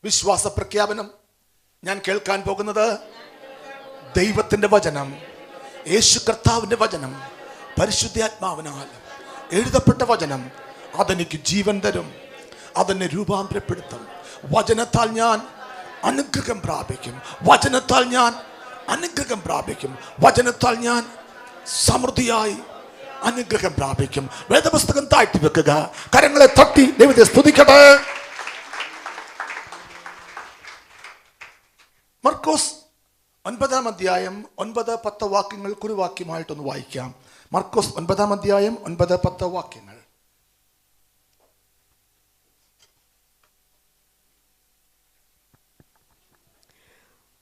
വിശ്വാസ പ്രഖ്യാപനം. ഞാൻ കേൾക്കാൻ പോകുന്നത് ദൈവത്തിന്റെ വചനം, യേശു കർത്താവിന്റെ വചനം, പരിശുദ്ധാത്മാവിനാൽ എഴുതപ്പെട്ട വചനം. അതെനിക്ക് ജീവൻ തരും, അതെന്നെ രൂപാന്തരപ്പെടുത്തും. വചനത്താൽ ഞാൻ അനുഗ്രഹം പ്രാപിക്കും, വചനത്താൽ ഞാൻ അനുഗ്രഹം പ്രാപിക്കും, വചനത്താൽ ഞാൻ സമൃദ്ധിയായി അനുഗ്രഹം പ്രാപിക്കും. വേദപുസ്തകം താഴ്ത്തി വെക്കുക, കരങ്ങളെ തട്ടി ദൈവത്തെ സ്തുതിക്കട്ടെ. മർക്കോസ് 9-ാം അധ്യായം 9-10 വാക്യങ്ങൾ കുറിവാക്യമായിട്ടൊന്ന് വായിക്കാം. മർക്കോസ് 9-ാം അധ്യായം 9-10 വാക്യങ്ങൾ.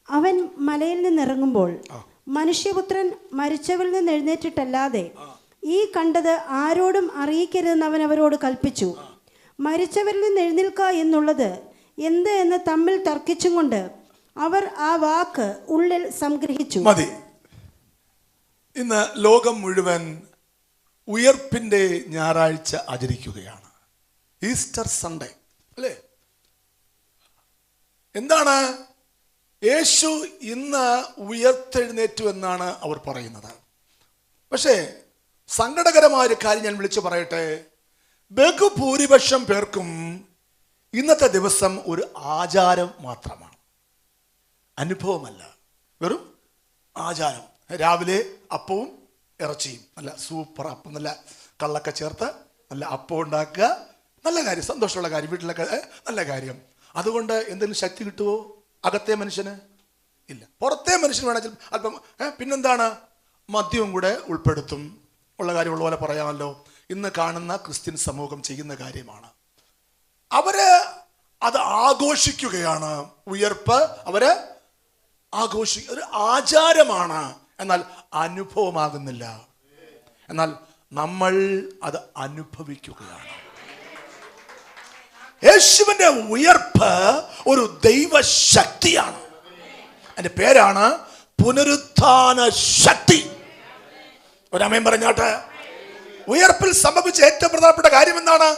അവൻ മലയിൽ നിന്നിറങ്ങുമ്പോൾ മനുഷ്യപുത്രൻ മരിച്ചവരിൽ നിന്ന് എഴുന്നേറ്റിട്ടല്ലാതെ ഈ കണ്ടത് ആരോടും അറിയിക്കരുതെന്ന് അവൻ അവരോട് കൽപ്പിച്ചു. മരിച്ചവരിൽ നിന്ന് എഴുന്നേൽക്ക എന്നുള്ളത് എന്ത് എന്ന് തമ്മിൽ തർക്കിച്ചും കൊണ്ട് അവർ ആ വാക്ക് ഉള്ളിൽ സംഗ്രഹിച്ചു. മതി. ഇന്ന് ലോകം മുഴുവൻ ഉയർപ്പിന്റെ ഞായറാഴ്ച ആചരിക്കുകയാണ്, ഈസ്റ്റർ സൺഡേ അല്ലേ? എന്താണ്? യേശു ഇന്ന് ഉയർത്തെഴുന്നേറ്റു എന്നാണ് അവർ പറയുന്നത്. പക്ഷേ സങ്കടകരമായൊരു കാര്യം ഞാൻ വിളിച്ചു പറയട്ടെ. ബഹുഭൂരിപക്ഷം പേർക്കും ഇന്നത്തെ ദിവസം ഒരു ആചാരം മാത്രമാണ്, അനുഭവമല്ല, വെറും ആചാരം. രാവിലെ അപ്പവും ഇറച്ചിയും, നല്ല സൂപ്പർ അപ്പം, നല്ല കള്ളൊക്കെ ചേർത്ത് നല്ല അപ്പം ഉണ്ടാക്കുക, നല്ല കാര്യം, സന്തോഷമുള്ള കാര്യം, വീട്ടിലൊക്കെ നല്ല കാര്യം. അതുകൊണ്ട് എന്തെങ്കിലും ശക്തി കിട്ടുമോ അകത്തെ മനുഷ്യന്? ഇല്ല. പുറത്തെ മനുഷ്യന് വേണമെങ്കിൽ അല്പം. പിന്നെന്താണ്? മദ്യവും കൂടെ ഉൾപ്പെടുത്തും. ഉള്ള കാര്യമുള്ള പോലെ പറയാമല്ലോ. ഇന്ന് കാണുന്ന ക്രിസ്ത്യൻ സമൂഹം ചെയ്യുന്ന കാര്യമാണ്. അവര് അത് ആഘോഷിക്കുകയാണ്, ഉയർപ്പ് അവര് ആഘോഷിക്കുക, ഒരു ആചാരമാണ്. എന്നാൽ അനുഭവമാകുന്നില്ല. എന്നാൽ നമ്മൾ അത് അനുഭവിക്കുകയാണ്. യേശുവിന്റെ ഉയർപ്പ് ഒരു ദൈവശക്തിയാണ്. അതിന്റെ പേരാണ് പുനരുത്ഥാന ശക്തി. ഒരമയം പറഞ്ഞാട്ടെ. ഉയർപ്പിൽ സംഭവിച്ച ഏറ്റവും പ്രധാനപ്പെട്ട കാര്യം എന്താണ്?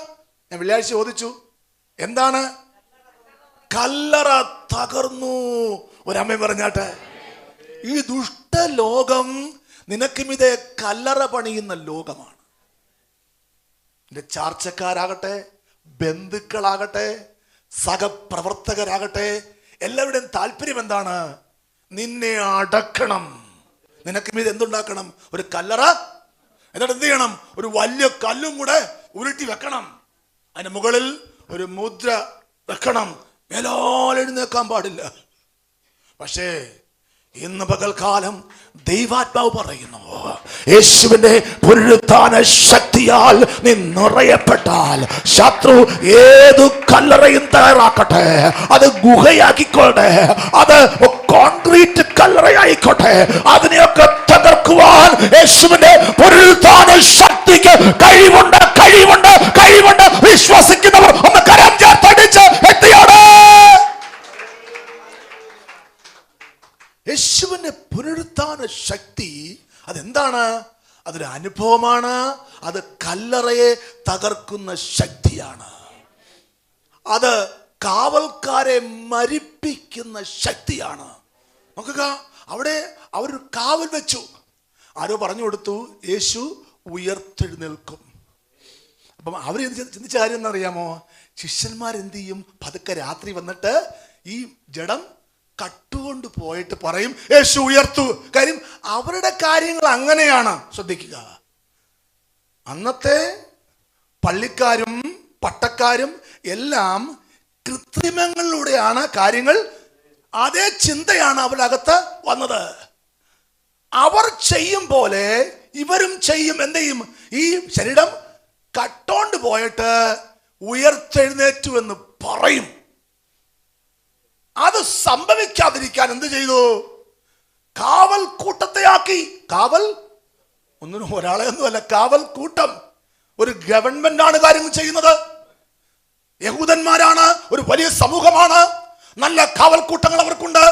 ഞാൻ വെള്ളിയാഴ്ച ചോദിച്ചു, എന്താണ്? കല്ലറ തകർന്നു. ഒരമയം പറഞ്ഞാട്ടെ. ഈ ദുഷ്ടലോകം നിനക്കുമിതേ കല്ലറ പണിയുന്ന ലോകമാണ്. നിന്റെ ചാർച്ചക്കാരാകട്ടെ, ബന്ധുക്കളാകട്ടെ, സഹപ്രവർത്തകരാകട്ടെ, എല്ലാവരുടെയും താല്പര്യം എന്താണ്? നിന്നെ അടക്കണം. നിനക്ക് മീത് എന്തുണ്ടാക്കണം? ഒരു കല്ലറ. എന്നിട്ട് എന്ത് ചെയ്യണം? ഒരു വലിയ കല്ലും കൂടെ ഉരുട്ടി വെക്കണം. അതിന്റെ മുകളിൽ ഒരു മുദ്ര വെക്കണം. മേലാൽ എഴുന്നേക്കാൻ പാടില്ല. പക്ഷേ ഇന്ന് പകൽക്കാലം ദൈവാത്മാവ് പറയുന്നു, യേശുവിന്റെ പുനരുത്ഥാന ശക്തിയാൽ നീ നിറയപ്പെട്ടാൽ ശത്രു ഏതു കല്ലറയും തയ്യാറാക്കട്ടെ, അത് ഗുഹയാക്കിക്കോട്ടെ, അത് കോൺക്രീറ്റ് കല്ലറയായിക്കോട്ടെ, അതിനെയൊക്കെ തകർക്കുവാൻ യേശുവിന്റെ പുനരുത്ഥാന ശക്തിക്ക് കഴിവുണ്ട്, കഴിവുണ്ട്, കഴിവുണ്ട്. വിശ്വസിക്കുന്നവർ ഒന്ന് കരം ചേർത്തടിച്ച് എത്തിയോടെ. യേശുവിന്റെ പുനരുത്ഥാന ശക്തി അതെന്താണ്? അതൊരു അനുഭവമാണ്. അത് കല്ലറയെ തകർക്കുന്ന ശക്തിയാണ്. അത് കാവൽക്കാരെ മരിപ്പിക്കുന്ന ശക്തിയാണ്. നോക്കുക, അവിടെ അവരൊരു കാവൽ വെച്ചു. ആരോ പറഞ്ഞു കൊടുത്തു, യേശു ഉയർത്തെഴുന്നേൽക്കും. അപ്പം അവർ ചിന്തിച്ച കാര്യം എന്നറിയാമോ? ശിഷ്യന്മാരെന്ത് ചെയ്യും? പതുക്കെ രാത്രി വന്നിട്ട് ഈ ജഡം കട്ടുകൊണ്ട് പോയിട്ട് പറയും യേശു ഉയർത്തു. കാര്യം അവരുടെ കാര്യങ്ങൾ അങ്ങനെയാണ്. ശ്രദ്ധിക്കുക, അന്നത്തെ പള്ളിക്കാരും പട്ടക്കാരും എല്ലാം കൃത്രിമങ്ങളിലൂടെയാണ് കാര്യങ്ങൾ. അതേ ചിന്തയാണ് അവരകത്ത് വന്നത്. അവർ ചെയ്യും പോലെ ഇവരും ചെയ്യും. എന്ത് ചെയ്യും? ഈ ശരീരം കട്ടോണ്ട് പോയിട്ട് ഉയർത്തെഴുന്നേറ്റു എന്ന് പറയും. അത് സംഭവിക്കാതിരിക്കാൻ എന്ത് ചെയ്തു? കാവൽ കൂട്ടത്തെ ആക്കി. കാവൽ ഒന്നിനും ഒരാളെ ഒന്നുമല്ല, കാവൽ കൂട്ടം. ഒരു ഗവൺമെന്റ് ആണ് കാര്യങ്ങൾ ചെയ്യുന്നത്. യഹൂദന്മാരാണ്, ഒരു വലിയ സമൂഹമാണ്, നല്ല കാവൽ കൂട്ടങ്ങൾ അവർക്കുണ്ട്.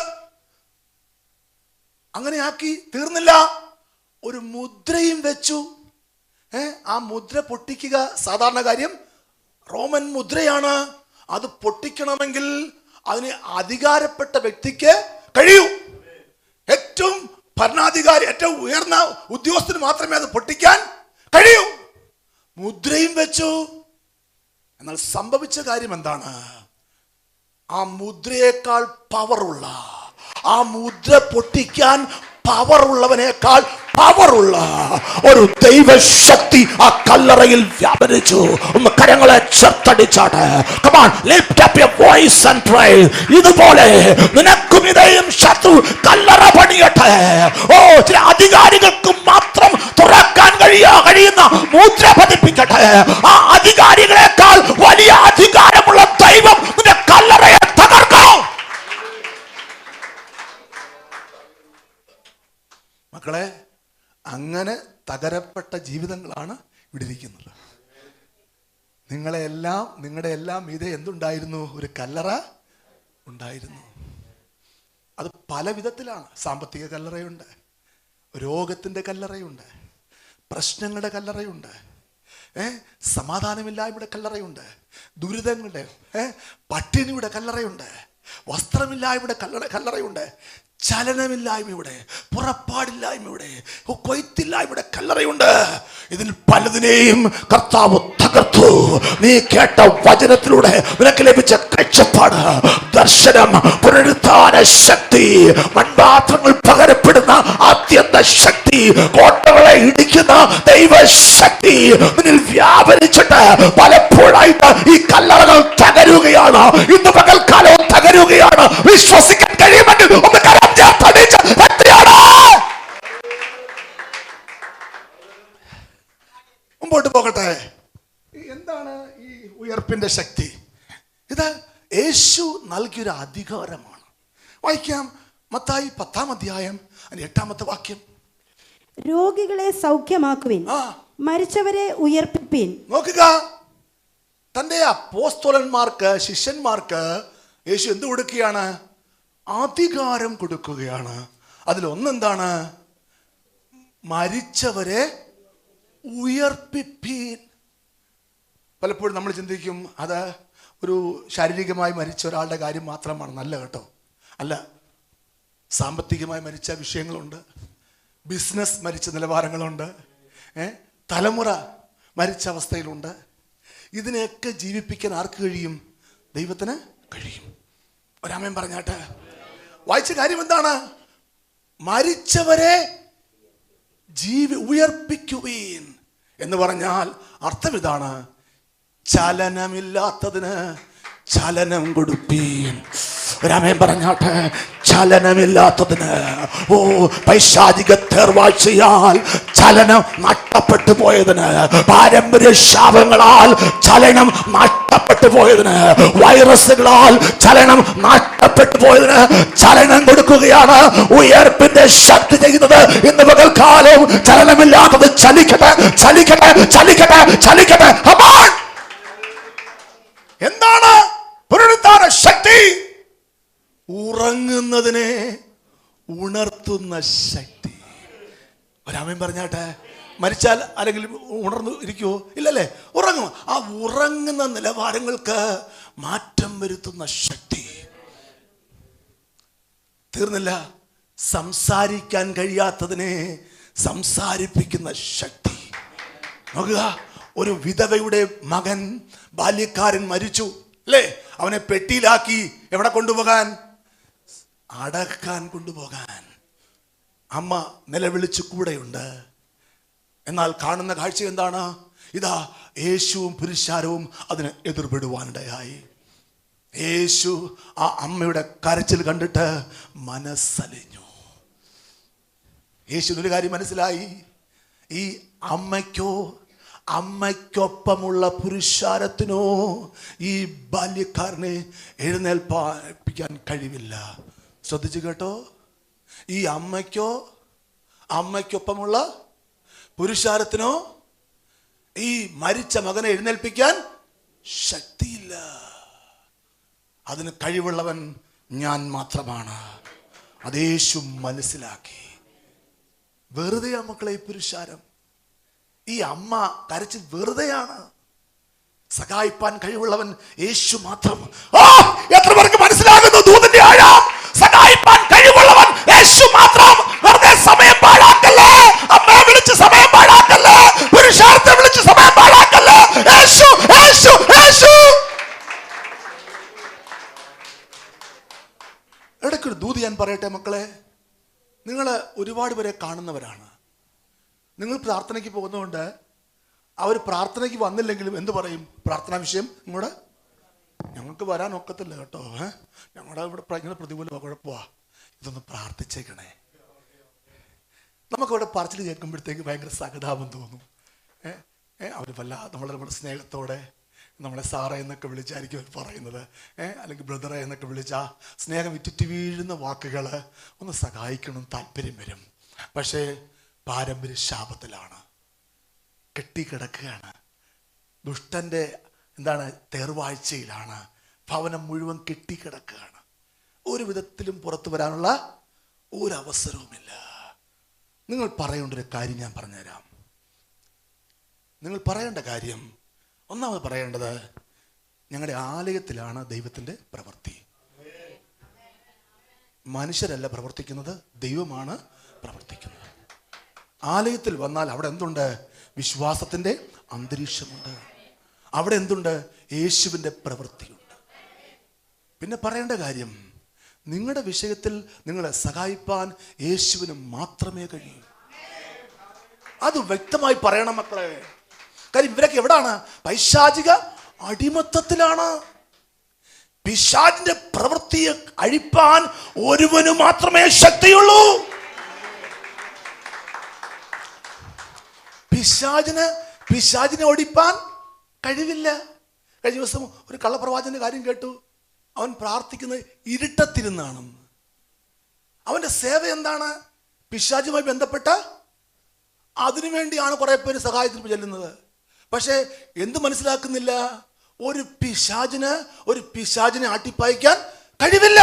അങ്ങനെ ആക്കി തീർന്നില്ല, ഒരു മുദ്രയും വെച്ചു. ആ മുദ്ര പൊട്ടിക്കുക സാധാരണ കാര്യം. റോമൻ മുദ്രയാണ്. അത് പൊട്ടിക്കണമെങ്കിൽ അതിന് അധികാരപ്പെട്ട വ്യക്തിക്ക് കഴിയൂ. ഏറ്റവും ഭരണാധികാരി, ഏറ്റവും ഉയർന്ന ഉദ്യോഗസ്ഥന് മാത്രമേ അത് പൊട്ടിക്കാൻ കഴിയൂ. മുദ്രയും വെച്ചു. എന്നാൽ സംഭവിച്ച കാര്യം എന്താണ്? ആ മുദ്രയേക്കാൾ പവറുള്ള, ആ മുദ്ര പൊട്ടിക്കാൻ പവറുള്ളവനേക്കാൾ പവറുള്ള ഒരു ദൈവശക്തി ആ കല്ലറയിൽ വ്യാപരിച്ചു. ഒന്ന് കരങ്ങളെ ചേർത്തടിച്ചാട്ടെ. Come on, lift up your voice and pray. ഇതുപോലെ നിനക്കും ഇതേയും ശത്രു കല്ലറ പണിയട്ടെ. ഓ, ചില അധികാരികൾക്ക് മാത്രം തുറക്കാൻ കഴിയുന്ന മുദ്ര പതിപ്പിക്കട്ടെ. ആ അധികാരികളെക്കാൾ വലിയ അധികാരമുള്ള ദൈവം നിന്റെ കല്ലറയെ തകർക്കും. മക്കളെ, അങ്ങനെ തകരപ്പെട്ട ജീവിതങ്ങളാണ് ഇവിടെ ഇരിക്കുന്നത്. നിങ്ങളുടെ എല്ലാം ഇത് എന്തുണ്ടായിരുന്നു? ഒരു കല്ലറ ഉണ്ടായിരുന്നു. അത് പല വിധത്തിലാണ്. സാമ്പത്തിക കല്ലറയുണ്ട്, രോഗത്തിൻ്റെ കല്ലറയുണ്ട്, പ്രശ്നങ്ങളുടെ കല്ലറയുണ്ട്, സമാധാനമില്ലായ്മയുടെ കല്ലറയുണ്ട്, ദുരിതങ്ങളുടെ, പട്ടിണിയുടെ കല്ലറയുണ്ട്, വസ്ത്രമില്ലായ്മയുടെ കല്ലറയുണ്ട്, ചലനമില്ലായ്മയുടെ, പുറപ്പാടില്ലായ്മയുടെ, കൊയ്ത്തില്ലായ്മയുടെ കല്ലറയുണ്ട്. ഇതിൽ പലതിനെയും കർത്താവ് തകർത്തു. നീ കേട്ട വചനത്തിലൂടെ നിനക്ക് ലഭിച്ച കാഴ്ചപ്പാട്, ദർശനം, പുനരുത്ഥാന ശക്തി, മൺപാത്രങ്ങൾ പകരപ്പെടുന്ന അത്യന്ത ശക്തി, കോട്ടകളെ ഇടിക്കുന്ന ദൈവശക്തി നിന്നിൽ വ്യാപരിച്ചിട്ട് പലപ്പോഴായിട്ട് ഈ കല്ലറകൾ തകരുകയാണ്. ഇന്ന് പകൽക്കാലവും തകരുകയാണ്. വിശ്വസിക്കാൻ കഴിയുമെങ്കിൽ ഒന്ന് കരം ചേർത്തടിച്ച് മുമ്പോട്ട് പോകട്ടെ. എന്താണ് ഈ ഉയർപ്പിന്റെ ശക്തി? ഇത് യേശു നൽകിയൊരു അധികാരമാണ്. വായിക്കാം, മത്തായി 10-ാം അധ്യായം 8-ാമത്തെ വാക്യം. രോഗികളെ സൗഖ്യമാക്കുവിൻ, മരിച്ചവരെ ഉയർപ്പിപ്പിൻ. നോക്കുക, തന്റെ അപ്പോസ്തലന്മാർക്ക്, ശിഷ്യന്മാർക്ക് യേശു എന്ത് കൊടുക്കുകയാണ്? അധികാരം കൊടുക്കുകയാണ്. അതിലൊന്നെന്താണ്? മരിച്ചവരെ ഉയർപ്പിപ്പീൻ. പലപ്പോഴും നമ്മൾ ചിന്തിക്കും അത് ഒരു ശാരീരികമായി മരിച്ച ഒരാളുടെ കാര്യം മാത്രമാണ്. നല്ല കേട്ടോ, അല്ല. സാമ്പത്തികമായി മരിച്ച വിഷയങ്ങളുണ്ട്, ബിസിനസ് മരിച്ച നിലവാരങ്ങളുണ്ട്, തലമുറ മരിച്ച അവസ്ഥയിലുണ്ട്. ഇതിനെയൊക്കെ ജീവിപ്പിക്കാൻ ആർക്ക് കഴിയും? ദൈവത്തിന് കഴിയും. ഒരാമേൻ പറഞ്ഞാട്ടെ. വായിച്ച കാര്യം എന്താണ്? മരിച്ചവരെ ഉയർപ്പിക്കുവീൻ എന്ന് പറഞ്ഞാൽ അർത്ഥം ഇതാണ്: ചലനമില്ലാത്തതിന് ചലനം കൊടുപ്പീൻ. ഒരാമേൻ പറഞ്ഞാട്ടെ. ചലനമില്ലാത്തതിന്, ഓ, പൈശാചിക തേർവാഴ്ചയാൽ ചലനം നഷ്ടപ്പെട്ടു പോയതിന്, പാരമ്പര്യ ശാപങ്ങളാൽ ചലനം നഷ്ടപ്പെട്ടു പോയതിന്, വൈറസുകളാൽ ചലനം നഷ്ടപ്പെട്ടു പോയതിന് ചലനം കൊടുക്കുകയാണ് ഉയർപ്പിന്റെ ശക്തി ചെയ്യുന്നത്. ഇന്ന് പകൽക്കാലം ചലനമില്ലാത്തത് ചലിക്കട്ടെ, ചലിക്കട്ടെ, ചലിക്കട്ടെ, ചലിക്കട്ടെ. എന്താണ് പുനരുത്ഥാന ശക്തി? ഉറങ്ങുന്നതിനെ ഉണർത്തുന്ന ശക്തി. ഒരാമേൻ പറഞ്ഞാട്ടെ. മരിച്ചാൽ അല്ലെങ്കിൽ ഉണർന്നു ഇരിക്കുവോ? ഇല്ലല്ലേ, ഉറങ്ങും. ആ ഉറങ്ങുന്ന നിലവാരങ്ങൾക്ക് മാറ്റം വരുത്തുന്ന ശക്തി. തീർന്നില്ല, സംസാരിക്കാൻ കഴിയാത്തതിനെ സംസാരിപ്പിക്കുന്ന ശക്തി. നോക്കുക, ഒരു വിധവയുടെ മകൻ, ബാല്യക്കാരൻ മരിച്ചു അല്ലേ? അവനെ പെട്ടിയിലാക്കി എവിടെ കൊണ്ടുപോകാൻ? അടക്കാൻ കൊണ്ടുപോകാൻ. അമ്മ നിലവിളിച്ച് കൂടെയുണ്ട്. എന്നാൽ കാണുന്ന കാഴ്ച എന്താണ്? ഇതാ യേശുവും പുരുഷാരവും അതിന് എതിർപ്പെടുവാനിടയായി. യേശു ആ അമ്മയുടെ കരച്ചിൽ കണ്ടിട്ട് മനസ്സലിഞ്ഞു. യേശുവിനൊരു കാര്യം മനസ്സിലായി: ഈ അമ്മയ്ക്കൊപ്പമുള്ള പുരുഷാരത്തിനോ ഈ ബാല്യക്കാരനെ എഴുന്നേൽപ്പിക്കാൻ കഴിവില്ല. ശ്രദ്ധിച്ചു കേട്ടോ. ഈ അമ്മയ്ക്കൊപ്പമുള്ള പുരുഷാരത്തിനോ ഈ മരിച്ച മകനെ എഴുന്നേൽപ്പിക്കാൻ ശക്തിയില്ല. അതിന് കഴിവുള്ളവൻ ഞാൻ മാത്രമാണ്. അത് യേശു മനസ്സിലാക്കി. വെറുതെ മക്കളെ ഈ പുരുഷാരം, ഈ അമ്മ കരച്ചിൽ വെറുതെയാണ്. സഹായിപ്പാൻ കഴിവുള്ളവൻ യേശു മാത്രം. എത്ര പേർക്ക് മനസ്സിലാകുന്നു ദൂതന്റെ ആഴം? സഹായിപ്പാൻ കഴിവുള്ളവൻ യേശു മാത്രം. വെറുതെ സമയം പാഴാക്കല്ലേ, അമ്മയെ വിളിച്ച് സമയം പാഴാക്കല്ലേ, പുരുഷാർത്ഥത്തെ വിളിച്ച് സമയം പാഴാക്കല്ലേ. യേശു യേശു യേശു. ഇടയ്ക്കൊരു ദൂത് ഞാൻ പറയട്ടെ മക്കളെ, നിങ്ങൾ ഒരുപാട് പേരെ കാണുന്നവരാണ്. നിങ്ങൾ പ്രാർത്ഥനയ്ക്ക് പോകുന്നതുകൊണ്ട് അവർ പ്രാർത്ഥനയ്ക്ക് വന്നില്ലെങ്കിലും എന്ത് പറയും? പ്രാർത്ഥനാ വിഷയം നിങ്ങളുടെ ഞങ്ങൾക്ക് വരാൻ ഒക്കത്തില്ല കേട്ടോ, ഞങ്ങളുടെ ഇവിടെ ഇങ്ങനെ പ്രതികൂല കുഴപ്പമാ, ഇതൊന്ന് പ്രാർത്ഥിച്ചേക്കണേ. നമുക്കവിടെ പറച്ചിൽ കേൾക്കുമ്പോഴത്തേക്ക് ഭയങ്കര സഹതാപം തോന്നും. അവർ നമ്മുടെ സ്നേഹത്തോടെ നമ്മളെ സാറേ എന്നൊക്കെ വിളിച്ചായിരിക്കും അവർ പറയുന്നത്, അല്ലെങ്കിൽ ബ്രദറെ എന്നൊക്കെ വിളിച്ചാൽ സ്നേഹം വിറ്റിറ്റ് വീഴുന്ന വാക്കുകൾ ഒന്ന് സഹായിക്കണം, താല്പര്യം വരും. പക്ഷേ പാരമ്പര്യ ശാപത്തിലാണ്, കെട്ടിക്കിടക്കുകയാണ്. ദുഷ്ടൻ്റെ തേർവാഴ്ചയിലാണ്. ഭവനം മുഴുവൻ കെട്ടിക്കിടക്കുകയാണ്. ഒരു വിധത്തിലും പുറത്തു വരാനുള്ള ഒരവസരവുമില്ല. നിങ്ങൾ പറയേണ്ട ഒരു കാര്യം ഞാൻ പറഞ്ഞുതരാം. നിങ്ങൾ പറയേണ്ട കാര്യം, ഒന്നാമത് പറയേണ്ടത്, ഞങ്ങളുടെ ആലയത്തിലാണ് ദൈവത്തിൻ്റെ പ്രവൃത്തി. മനുഷ്യരല്ല പ്രവർത്തിക്കുന്നത്, ദൈവമാണ് പ്രവർത്തിക്കുന്നത്. ആലയത്തിൽ വന്നാൽ അവിടെ എന്തുണ്ട്? വിശ്വാസത്തിൻ്റെ അന്തരീക്ഷമുണ്ട്. അവിടെ എന്തുണ്ട്? യേശുവിൻ്റെ പ്രവൃത്തിയുണ്ട്. പിന്നെ പറയേണ്ട കാര്യം, നിങ്ങളുടെ വിഷയത്തിൽ നിങ്ങളെ സഹായിപ്പാൻ യേശുവിന് മാത്രമേ കഴിയൂ. അത് വ്യക്തമായി പറയണം മക്കളെ. കാര്യം ഇവരൊക്കെ എവിടാണ്? പൈശാചിക അടിമത്തത്തിലാണ്. പിശാചിന്റെ പ്രവൃത്തിയെ അഴിപ്പാൻ ഒരുവന് മാത്രമേ ശക്തിയുള്ളൂ. പിശാചിനെ ഒടിപ്പാൻ കഴിവില്ല. കഴിഞ്ഞ ദിവസം ഒരു കള്ളപ്രവാചകന്റെ കാര്യം കേട്ടു. അവൻ പ്രാർത്ഥിക്കുന്നത് ഇരുട്ടത്തിരുന്നാണ്. അവന്റെ സേവ എന്താണ്? പിശാചുമായി ബന്ധപ്പെട്ട അതിനുവേണ്ടിയാണ് കുറെ പേര് സഹായത്തിന് ചെല്ലുന്നത്. പക്ഷേ എന്ത് മനസ്സിലാക്കുന്നില്ല? ഒരു പിശാചിനെ ആട്ടിപ്പായിക്കാൻ കഴിവില്ല.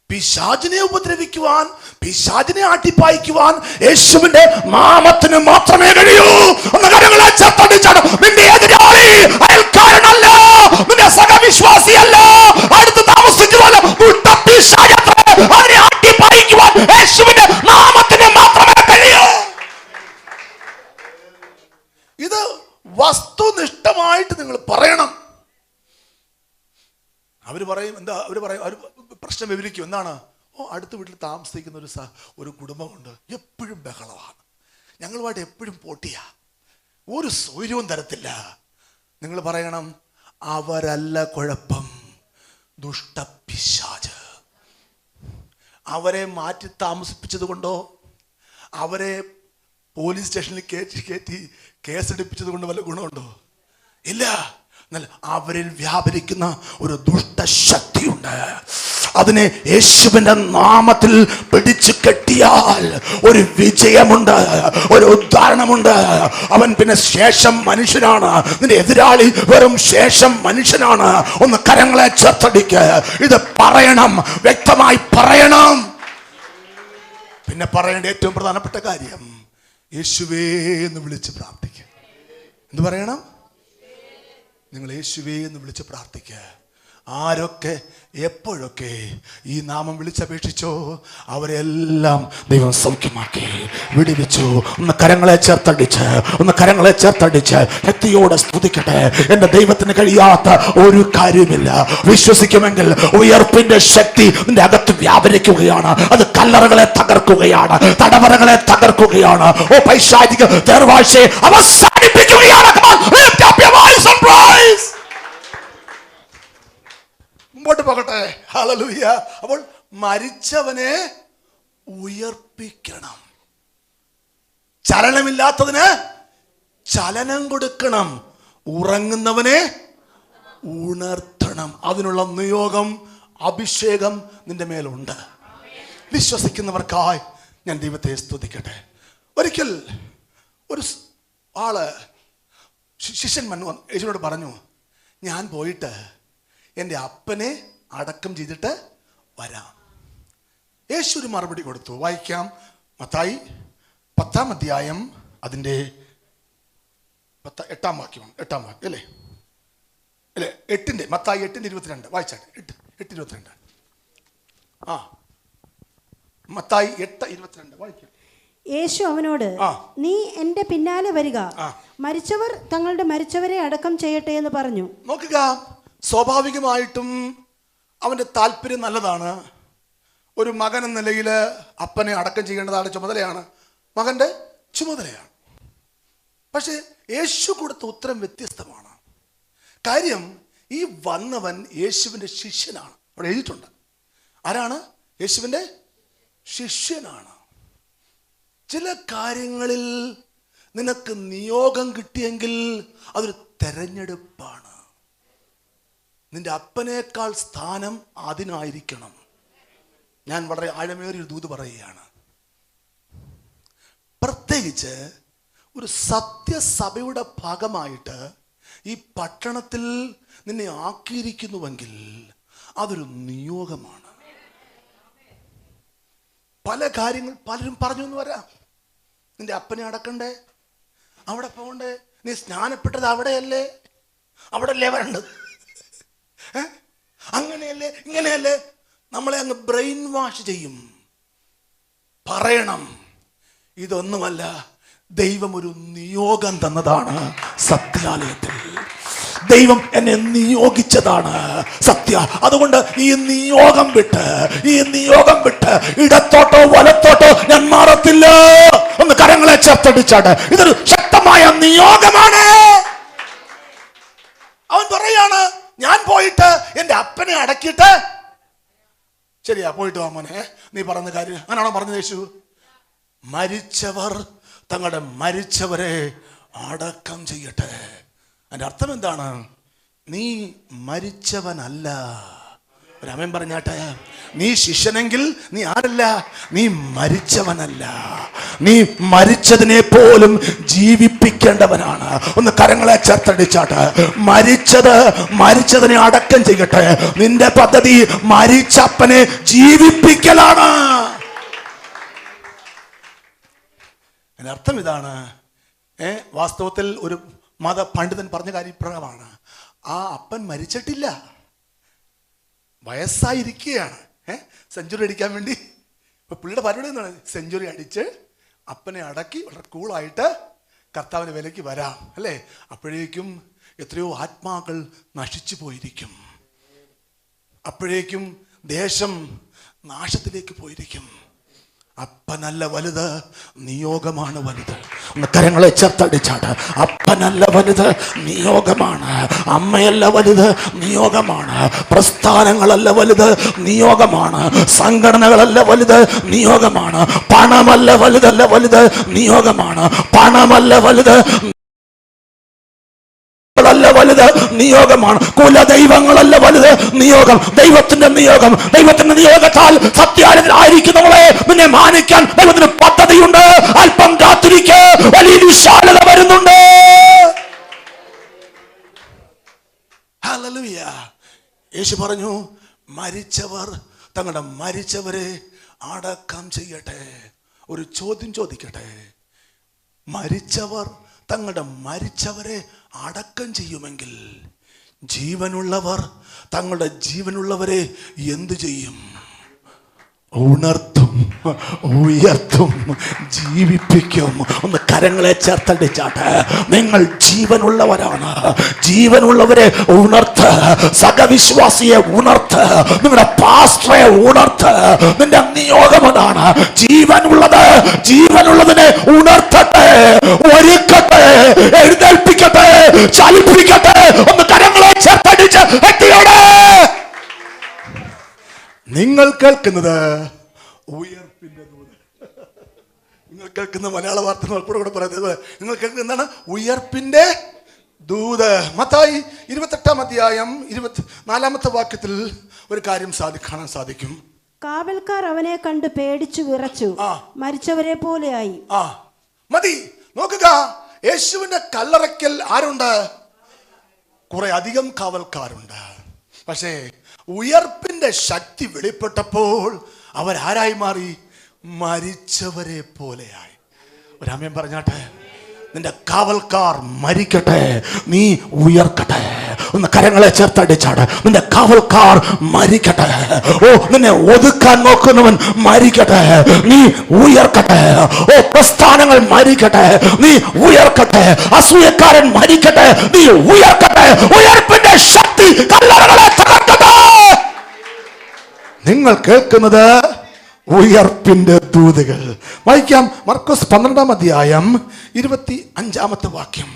പിശാചിനെ ഉപദ്രവിക്കുവാൻ, പിശാചിനെ ആട്ടിപ്പായിക്കുവാൻ യേശുവിന്റെ നാമത്തിന് മാത്രമേ കഴിയൂ. നിന്റെ എതിരാളി അയൽക്കാരനല്ല, നിന്റെ സഹവിശ്വാസിയല്ല, അടുത്ത് താമസിക്കുന്നതല്ല, അതിനെ ആട്ടിപ്പായിക്കുവാൻ യേശുവിന്റെ നാമത്തിന് മാത്രമേ കഴിയൂ. ഇത് വസ്തുനിഷ്ഠമായിട്ട് നിങ്ങൾ പറയണം. അവർ പറയും എന്താ? അവർ പ്രശ്നം വിവരിക്കും. എന്താണ്? അടുത്ത വീട്ടിൽ താമസിക്കുന്ന ഒരു കുടുംബമുണ്ട്, എപ്പോഴും ബഹളമാണ്, ഞങ്ങളുമായിട്ട് എപ്പോഴും പോട്ടിയാ, ഒരു സൗര്യവും തരത്തില്ല. നിങ്ങൾ പറയണം, അവരല്ല കുഴപ്പം, ദുഷ്ടപിശാച്. അവരെ മാറ്റി താമസിപ്പിച്ചത് കൊണ്ടോ, അവരെ പോലീസ് സ്റ്റേഷനിൽ കയറ്റി കേസെടുപ്പിച്ചത് കൊണ്ട് വല്ല ഗുണമുണ്ടോ? ഇല്ല. എന്നാൽ അവരിൽ വ്യാപരിക്കുന്ന ഒരു ദുഷ്ടശക്തിയുണ്ട്. അതിനെ യേശുവിന്റെ നാമത്തിൽ പിടിച്ചു കെട്ടിയാൽ ഒരു വിജയമുണ്ട്, ഒരു ഉദ്ധാരണമുണ്ട്. അവൻ പിന്നെ ശേഷം മനുഷ്യനാണ്. നിന്റെ എതിരാളി വെറും ശേഷം മനുഷ്യനാണ്. ഒന്ന് കരങ്ങളെ ചേർത്തടിക്ക്. ഇത് പറയണം, വ്യക്തമായി പറയണം. പിന്നെ പറയേണ്ട ഏറ്റവും പ്രധാനപ്പെട്ട കാര്യം, യേശുവേ എന്ന് വിളിച്ച് പ്രാർത്ഥിക്കുക. എന്ത് പറയണം? നിങ്ങൾ യേശുവേ എന്ന് വിളിച്ച് പ്രാർത്ഥിക്കുക. ആരൊക്കെ എപ്പോഴൊക്കെ ഈ നാമം വിളിച്ചപേക്ഷിച്ചോ അവരെല്ലാം ദൈവം സൗഖ്യമാക്കി വിടുവിച്ചു. ഒന്ന് കരങ്ങളെ ചേർത്തടിച്ച് ശക്തിയോടെ സ്തുതിക്കട്ടെ. എന്റെ ദൈവത്തിന് കഴിയാത്ത ഒരു കാര്യമില്ല. വിശ്വസിക്കുമെങ്കിൽ ഉയർപ്പിന്റെ ശക്തി നിന്റെ അകത്ത് വ്യാപരിക്കുകയാണ്. അത് കല്ലറകളെ തകർക്കുകയാണ്, തടവറകളെ തകർക്കുകയാണ്. പൈശാചിക തേർവാഴ്ചയെ അവസാനിപ്പിക്കുകയാണ്. മുമ്പോട്ട് പോകട്ടെ. ഹല്ലേലൂയ. അപ്പോൾ മരിച്ചവനെ ഉയർപ്പിക്കണം, ചലനമില്ലാത്തതിന് ചലനം കൊടുക്കണം, ഉറങ്ങുന്നവനെ ഉണർത്തണം. അതിനുള്ള നിയോഗം, അഭിഷേകം നിന്റെ മേലുണ്ട്. വിശ്വസിക്കുന്നവർക്കായി ഞാൻ ദൈവത്തെ സ്തുതിക്കട്ടെ. ഒരിക്കൽ ഒരു ആള് ശിഷ്യന്മാർ യേശുവിനോട് പറഞ്ഞു, ഞാൻ പോയിട്ട് എൻ്റെ അപ്പനെ അടക്കം ചെയ്തിട്ട് വരാം. യേശു ഒരു മറുപടി കൊടുത്തു. വായിക്കാം. മത്തായി 10-ാം അധ്യായം അതിൻ്റെ 8-ാം വാക്യമാണ്, 8-ാം വാക്യം അല്ലേ? അല്ലേ? മത്തായി 8:22 വായിച്ചാട്ടെ. 8:22. മത്തായി 8:22 വായിക്കാം. യേശു അവനോട്, നീ എൻ്റെ പിന്നാലെ വരിക, മരിച്ചവർ തങ്ങളുടെ മരിച്ചവരെ അടക്കം ചെയ്യട്ടെ എന്ന് പറഞ്ഞു. നോക്കുക, സ്വാഭാവികമായിട്ടും അവൻ്റെ താല്പര്യം നല്ലതാണ്. ഒരു മകൻ എന്ന നിലയിൽ അപ്പനെ അടക്കം ചെയ്യേണ്ടതാണ്, ചുമതലയാണ്, മകൻ്റെ ചുമതലയാണ്. പക്ഷേ യേശു കൊടുത്ത ഉത്തരം വ്യത്യസ്തമാണ്. കാര്യം, ഈ വന്നവൻ യേശുവിൻ്റെ ശിഷ്യനാണ്. അവിടെ എഴുതിയിട്ടുണ്ട്. ആരാണ്? യേശുവിൻ്റെ ശിഷ്യനാണ്. ചില കാര്യങ്ങളിൽ നിനക്ക് നിയോഗം കിട്ടിയെങ്കിൽ അതൊരു തെരഞ്ഞെടുപ്പാണ്. നിന്റെ അപ്പനേക്കാൾ സ്ഥാനം അതിനായിരിക്കണം. ഞാൻ വളരെ ആഴമേറിയ ദൂത് പറയുകയാണ്. പ്രത്യേകിച്ച് ഒരു സത്യസഭയുടെ ഭാഗമായിട്ട് ഈ പട്ടണത്തിൽ നിന്നെ ആക്കിയിരിക്കുന്നുവെങ്കിൽ അതൊരു നിയോഗമാണ്. പല കാര്യങ്ങൾ പലരും പറഞ്ഞു എന്ന് വരാം. നിന്റെ അപ്പനെ അടക്കണ്ടേ, അവിടെ പോകണ്ടേ, നീ സ്നാനപ്പെട്ടത് അവിടെയല്ലേ, അവിടെയല്ലേ വരേണ്ടത്, അങ്ങനെയല്ലേ ഇങ്ങനെയല്ലേ, നമ്മളെ അങ്ങ് ബ്രെയിൻ വാഷ് ചെയ്യും. പറയണം, ഇതൊന്നുമല്ല, ദൈവം ഒരു നിയോഗം തന്നതാണ്. സത്യാലയത്തിൽ ദൈവം എന്നെ നിയോഗിച്ചതാണ് സത്യ. അതുകൊണ്ട് ഈ നിയോഗം വിട്ട് ഇടത്തോട്ടോ വലത്തോട്ടോ ഞാൻ മാറത്തില്ല. ഒന്ന് കരങ്ങളെ ചേർത്തടിച്ചാട്ട്, ഇതൊരു ശക്തമായ നിയോഗമാണ്. അവൻ പറയാണ്, ഞാൻ പോയിട്ട് എൻ്റെ അപ്പനെ അടക്കിയിട്ട്, ശരിയാ പോയിട്ട് വാ മോനെ, നീ പറഞ്ഞ കാര്യം അങ്ങനെയാണോ പറഞ്ഞത് യേശു? മരിച്ചവർ തങ്ങളുടെ മരിച്ചവരെ അടക്കം ചെയ്യട്ടെ. അതിൻ്റെ അർത്ഥം എന്താണ്? നീ മരിച്ചവനല്ല. ഒരു ആമേൻ പറഞ്ഞാട്ടെ. നീ ശിഷ്യനെങ്കിൽ നീ ആരല്ല? നീ മരിച്ചവനല്ല. നീ മരിച്ചതിനെ പോലും ജീവിപ്പിക്കേണ്ടവനാണ്. ഒന്ന് കരങ്ങളെ ചേർത്തടിച്ചാട്ട്, മരിച്ചതിനെ അടക്കം ചെയ്യട്ടെ. നിന്റെ പദ്ധതി മരിച്ചപ്പനെ ജീവിപ്പിക്കലാണ്. അതിൻ്റെ അർത്ഥം ഇതാണ്. വാസ്തവത്തിൽ ഒരു മത പണ്ഡിതൻ പറഞ്ഞ കാര്യപ്രകാരമാണ്. ആ അപ്പൻ മരിച്ചിട്ടില്ല, വയസ്സായിരിക്കുകയാണ്. സെഞ്ചുറി അടിക്കാൻ വേണ്ടി ഇപ്പൊ പുള്ളിയുടെ പരിപാടി എന്താണ്? സെഞ്ചുറി അടിച്ച് അപ്പനെ അടക്കി വളരെ കൂളായിട്ട് കർത്താവിൻ്റെ വിലയ്ക്ക് വരാം, അല്ലേ? അപ്പോഴേക്കും എത്രയോ ആത്മാക്കൾ നശിച്ചു പോയിരിക്കും. അപ്പോഴേക്കും ദേശം നാശത്തിലേക്ക് പോയിരിക്കും. അപ്പനല്ല വലുത്, നിയോഗമാണ് വലുത്. കരങ്ങളെ ചേർത്തടിച്ചാട്ട്, അപ്പനല്ല വലുത്, നിയോഗമാണ്. അമ്മയല്ല വലുത്, നിയോഗമാണ്. പ്രസ്ഥാനങ്ങളല്ല വലുത്, നിയോഗമാണ്. സംഘടനകളല്ല വലുത്, നിയോഗമാണ്. പണമല്ല വലുത്, നിയോഗമാണ്. പണമല്ല വലുത്, വലുത്, നിയോഗമാണ്. കുലദൈവങ്ങളല്ല വലുത്, നിയോഗം. ദൈവത്തിന്റെ നിയോഗത്താൽ സത്യാലയത്തിലായിരിക്കുന്നവളെ നിന്നെ മാനിക്കാൻ ദൈവത്തിന് പദ്ധതിയുണ്ട്. അല്പം കാത്തിരിക്ക്, വലിയ വിശാലത വരുന്നുണ്ട്. ഹല്ലേലൂയ. യേശു പറഞ്ഞു, മരിച്ചവർ തങ്ങളുടെ മരിച്ചവരെ അടക്കം ചെയ്യട്ടെ. ഒരു ചോദ്യം ചോദിക്കട്ടെ, മരിച്ചവർ തങ്ങളുടെ മരിച്ചവരെ അടക്കം ചെയ്യുമെങ്കിൽ ജീവനുള്ളവർ തങ്ങളുടെ ജീവനുള്ളവരെ എന്തു ചെയ്യും? ഉണർത്തും, ഉയർത്തും, ജീവിപ്പിക്കും. ഒന്ന് കരങ്ങളെ ചേർത്തടിച്ചാട്ട്, നിങ്ങൾ ജീവനുള്ളവരാണ്. ജീവനുള്ളവരെ ഉണർത്ത്, സഹവിശ്വാസിയെ ഉണർത്ത്, നിങ്ങളുടെ പാസ്റ്ററെ ഉണർത്ത്. നിന്റെ നിയോഗം അതാണ്. ജീവനുള്ളതിനെ ഉണർത്തട്ടെ, ഒരുക്കട്ടെ, എഴുന്നേൽപ്പിക്കട്ടെ, ചലിപ്പിക്കട്ടെ. ഒന്ന് കരങ്ങളെ ചേർത്തടിച്ച് എത്തിയോടെ. നിങ്ങൾ കേൾക്കുന്നത് ഉയർപ്പിന്റെ ദൂത്. നിങ്ങൾ കേൾക്കുന്ന മലയാള വാർത്ത കൂടെ പറയുന്നത്, നിങ്ങൾ കേൾക്കുന്ന എന്താണ്? ഉയർപ്പിന്റെ ദൂത്. മത്തായി 28-ാം അധ്യായം 24-ാമത്തെ വാക്യത്തിൽ ഒരു കാര്യം കാണാൻ സാധിക്കും. കാവൽക്കാർ അവനെ കണ്ട് പേടിച്ചു വിറച്ചു, മരിച്ചവരെ പോലെയായി. മതി. നോക്കുക, യേശുവിന്റെ കല്ലറയ്ക്കൽ ആരുണ്ട്? കുറെ അധികം കാവൽക്കാരുണ്ട്. പക്ഷേ ഉയർപ്പിന്റെ ശക്തി വെളിപ്പെട്ടപ്പോൾ അവരാരായി മാറി? മരിച്ചവരെ പോലെയായി. ഒരാമേൻ പറഞ്ഞാട്ടെ. നിന്റെ കാവൽക്കാർ മരിക്കട്ടെ, നീ ഉയർക്കട്ടെ. ഒന്ന് കരങ്ങളെ ചേർത്തടിച്ചാട്. നിന്റെ കാവൽക്കാർ മരിക്കട്ടെ. ഓ, നിന്നെ ഒതുക്കാൻ നോക്കുന്നവൻ മരിക്കട്ടെ, നീ ഉയർക്കട്ടെ. ഓ, പ്രസ്ഥാനങ്ങൾ മരിക്കട്ടെ, നീ ഉയർക്കട്ടെ. അസൂയക്കാരൻ മരിക്കട്ടെ, നീ ഉയർക്കട്ടെ. ഉയർപ്പിന്റെ ശക്തി കല്ലറകളെ തകർക്കട്ടെ. നിങ്ങൾ കേൾക്കുന്നത് ഉയർപ്പിന്റെ ദൂതുകൾ. വായിക്കാം, മർക്കോസ് 12-ാം അധ്യായം 25-ാമത്തെ വാക്യം.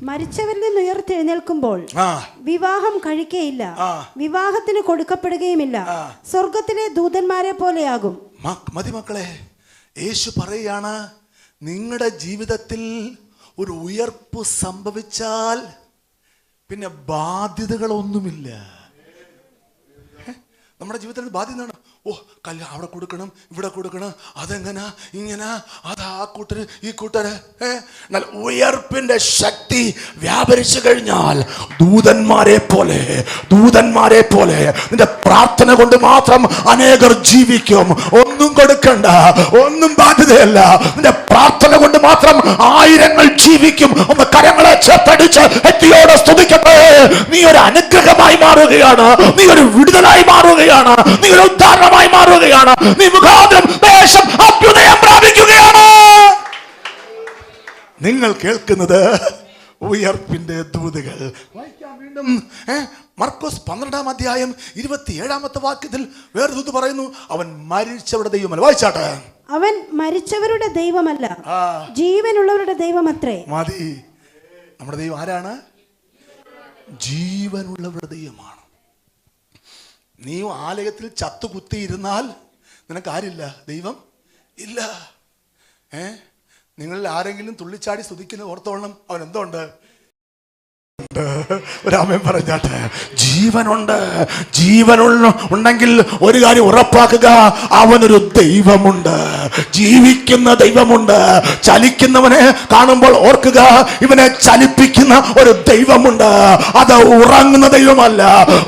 മരിച്ചവരിൽ നിന്ന് ഉയർത്തെഴുന്നേൽക്കുമ്പോൾ വിവാഹം കഴിക്കയില്ല, വിവാഹത്തിന് കൊടുക്കപ്പെടുകയുമില്ല, സ്വർഗത്തിലെ ദൂതന്മാരെ പോലെയാകും. മതി മക്കളെ, യേശു പറയാണ്, നിങ്ങളുടെ ജീവിതത്തിൽ ഒരു ഉയർപ്പ് സംഭവിച്ചാൽ പിന്നെ ബാധ്യതകളൊന്നുമില്ല. നമ്മുടെ ജീവിതത്തിൽ ബാധ്യതയാണ്. ഓ, കല്യാണം അവിടെ കൊടുക്കണം, ഇവിടെ കൊടുക്കണം, അതെങ്ങനെ ഇങ്ങനെ, അത് ആ കൂട്ടര് ഈ കൂട്ടര്. എന്നാൽ ഉയർപ്പിന്റെ ശക്തി വ്യാപരിച്ചു കഴിഞ്ഞാൽ ദൂതന്മാരെ പോലെ നിന്റെ പ്രാർത്ഥന കൊണ്ട് മാത്രം അനേകർ ജീവിക്കും. ഒന്നും കൊടുക്കണ്ട, ഒന്നും ബാധ്യതയല്ല. നിന്റെ പ്രാർത്ഥന കൊണ്ട് മാത്രം ആയിരങ്ങൾ ജീവിക്കും. ഒന്ന് കരങ്ങളെ ചേർത്തടിച്ച് എത്തിയോടെ സ്തുതിക്കട്ടെ. നീ ഒരു അനുഗ്രഹമായി മാറുകയാണ്, നീ ഒരു വിടുതലായി മാറുകയാണ്, നീ ഒരു ഉദ്ധാരണമായി മാറുകയാണ്, നീ മുഖാന്തരം ദേശം അഭ്യുദയം പ്രാപിക്കുകയാണ്. നിങ്ങൾ കേൾക്കുന്നത് ഉയർപ്പിന്റെ ദൂതുകൾ. വായിക്കാം വീണ്ടും. മർക്കോസ് 12-ാം അധ്യായം 27-ാമത്തെ വാക്യത്തിൽ വേറെ ദൂത് പറയുന്നു, അവൻ മരിച്ചവരുടെ ദൈവമല്ല. വായിച്ചാട്ടെ. അവൻ മരിച്ചവരുടെ ദൈവമല്ല, ജീവനുള്ളവരുടെ ദൈവമത്രേ. മതി. നമ്മുടെ ദൈവം ആരാണ്? ജീവനുള്ളവരുടെ ദൈവമാണ്. നീ ആലയത്തിൽ ചത്തുകുത്തിയിരുന്നാൽ നിനക്ക് ആരില്ല? ദൈവം ഇല്ല. നിങ്ങളിൽ ആരെങ്കിലും തുള്ളിച്ചാടി സ്തുതിക്കുന്ന ഓർത്തോളണം, അവൻ എന്തോ ഉണ്ട്? ഒരാമൻ പറഞ്ഞാട്ടെ. ജീവനുണ്ട്. ഉണ്ടെങ്കിൽ ഒരു കാര്യം ഉറപ്പാക്കുക, അവനൊരു ദൈവമുണ്ട്, ജീവിക്കുന്ന ദൈവമുണ്ട്. ചലിക്കുന്നവനെ കാണുമ്പോൾ ഓർക്കുക, ഇവനെ ചലിപ്പിക്കുന്ന ഒരു ദൈവമുണ്ട്. അത് ഉറങ്ങുന്ന ദൈവമല്ല,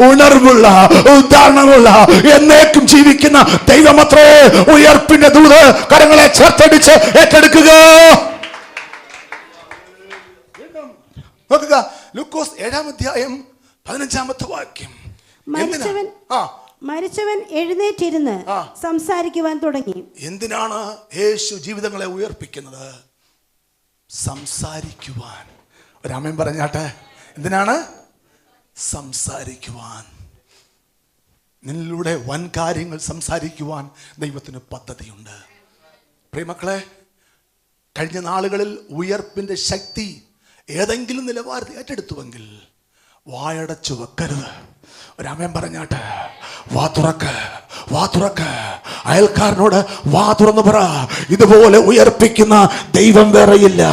ഉണർവുള്ള, ഉദ്ധാരണമുള്ള, എന്നേക്കും ജീവിക്കുന്ന ദൈവമത്രേ. ഉയർപ്പിന്റെ ദൂത് കരങ്ങളെ ചേർത്തടിച്ച് ഏറ്റെടുക്കുക. നോക്കുക, ലൂക്കോസ് 7-ാം അധ്യായം 15-ാമത്തെ വാക്യം. മരിച്ചവൻ എഴുന്നേറ്റിരുന്ന് സംസാരിക്കുവാൻ തുടങ്ങി. എന്തിനാണ് യേശു ജീവിതങ്ങളെ ഉയർപ്പിക്കുന്നത്? സംസാരിക്കുവാൻ. ഒരാമൻ പറഞ്ഞാട്ടെ. എന്തിനാണ്? സംസാരിക്കുവാൻ. നിന്നിലൂടെ വൻ കാര്യങ്ങൾ സംസാരിക്കുവാൻ ദൈവത്തിന് പദ്ധതിയുണ്ട്. പ്രിയമക്കളെ, കഴിഞ്ഞ നാളുകളിൽ ഉയർപ്പിന്റെ ശക്തി ഏതെങ്കിലും നിലവാരത്തിൽ ഏറ്റെടുത്തുവെങ്കിൽ വായടച്ചു വെക്കരുത്. ഒരാമൻ പറഞ്ഞാട്ടെ. വാ തുറക്ക്. അയൽക്കാരനോട് വാ തുറന്നു പറ, ഇതുപോലെ ഉയർപ്പിക്കുന്ന ദൈവം വേറെയില്ല,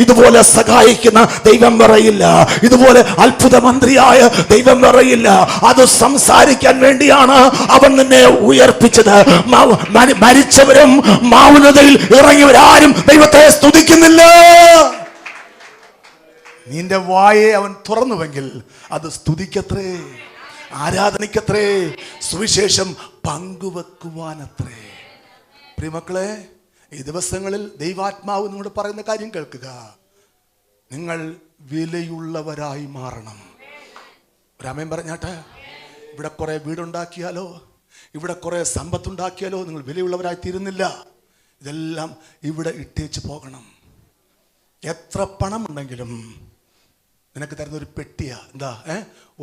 ഇതുപോലെ സഹായിക്കുന്ന ദൈവം വേറെയില്ല, ഇതുപോലെ അത്ഭുത മന്ത്രിയായ ദൈവം വേറെയില്ല. അത് സംസാരിക്കാൻ വേണ്ടിയാണ് അവൻ നിന്നെ ഉയർപ്പിച്ചത്. മരിച്ചവരും മൗനതയിൽ ഇറങ്ങിയവരാരും ദൈവത്തെ സ്തുതിക്കുന്നില്ല. നിന്റെ വായെ അവൻ തുറന്നുവെങ്കിൽ അത് സ്തുതിക്കത്രേ, ആരാധനയ്ക്കത്രേ, സുവിശേഷം പങ്കുവെക്കുവാനത്രേ. പ്രിയമക്കളെ, ഈ ദിവസങ്ങളിൽ ദൈവാത്മാവ് നിങ്ങളോട് പറയുന്ന കാര്യം കേൾക്കുക. നിങ്ങൾ വിലയുള്ളവരായി മാറണം. രാമൻ പറഞ്ഞാട്ടെ. ഇവിടെ കുറെ വീടുണ്ടാക്കിയാലോ, ഇവിടെ കുറെ സമ്പത്തുണ്ടാക്കിയാലോ നിങ്ങൾ വിലയുള്ളവരായി തീരുന്നില്ല. ഇതെല്ലാം ഇവിടെ ഇട്ടേച്ച് പോകണം. എത്ര പണമുണ്ടെങ്കിലും നിനക്ക് തരുന്ന ഒരു പെട്ടിയാ. എന്താ?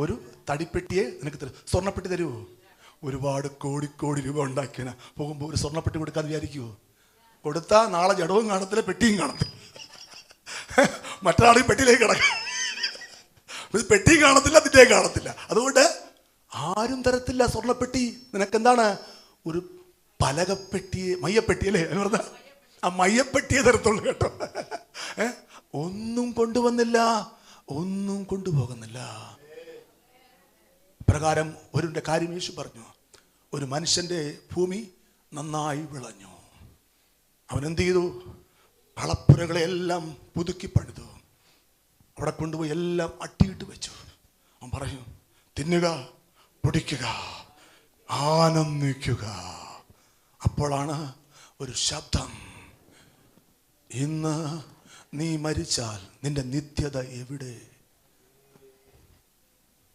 ഒരു തടിപ്പെട്ടിയെ നിനക്ക് തരും. സ്വർണ്ണപ്പെട്ടി തരുമോ? ഒരുപാട് കോടി രൂപ ഉണ്ടാക്കിയ പോകുമ്പോൾ ഒരു സ്വർണ്ണപ്പെട്ടി കൊടുക്കാതെ വിചാരിക്കുമോ? കൊടുത്താൽ നാളെ ജഡവും കാണത്തില്ല, പെട്ടിയും കാണത്തില്ല. മറ്റൊരാളീ പെട്ടിയിലേക്ക് കിടക്കും. പെട്ടിയും കാണത്തില്ല, അതിൻ്റെ കാണത്തില്ല. അതുകൊണ്ട് ആരും തരത്തില്ല സ്വർണ്ണപ്പെട്ടി. നിനക്കെന്താണ്? ഒരു പലകപ്പെട്ടിയെ, മയ്യപ്പെട്ടിയല്ലേ പറഞ്ഞ ആ മയ്യപ്പെട്ടിയെ തരത്തുള്ളൂ കേട്ടോ. ഒന്നും കൊണ്ടുവന്നില്ല, ഒന്നും കൊണ്ടുപോകുന്നില്ല. പ്രകാരം ഒരു കാര്യം യേശു പറഞ്ഞു. ഒരു മനുഷ്യന്റെ ഭൂമി നന്നായി വിളഞ്ഞു. അവൻ എന്ത് ചെയ്തു? കളപ്പുരകളെല്ലാം പുതുക്കി പണിതു. അവിടെ കൊണ്ടുപോയി എല്ലാം അട്ടിയിട്ട് വെച്ചു. അവൻ പറഞ്ഞു, തിന്നുക, പൊടിക്കുക, ആനന്ദിക്കുക. അപ്പോഴാണ് ഒരു ശബ്ദം, ഇന്ന് നീ മരിച്ചാൽ നിന്റെ നിത്യത എവിടെ?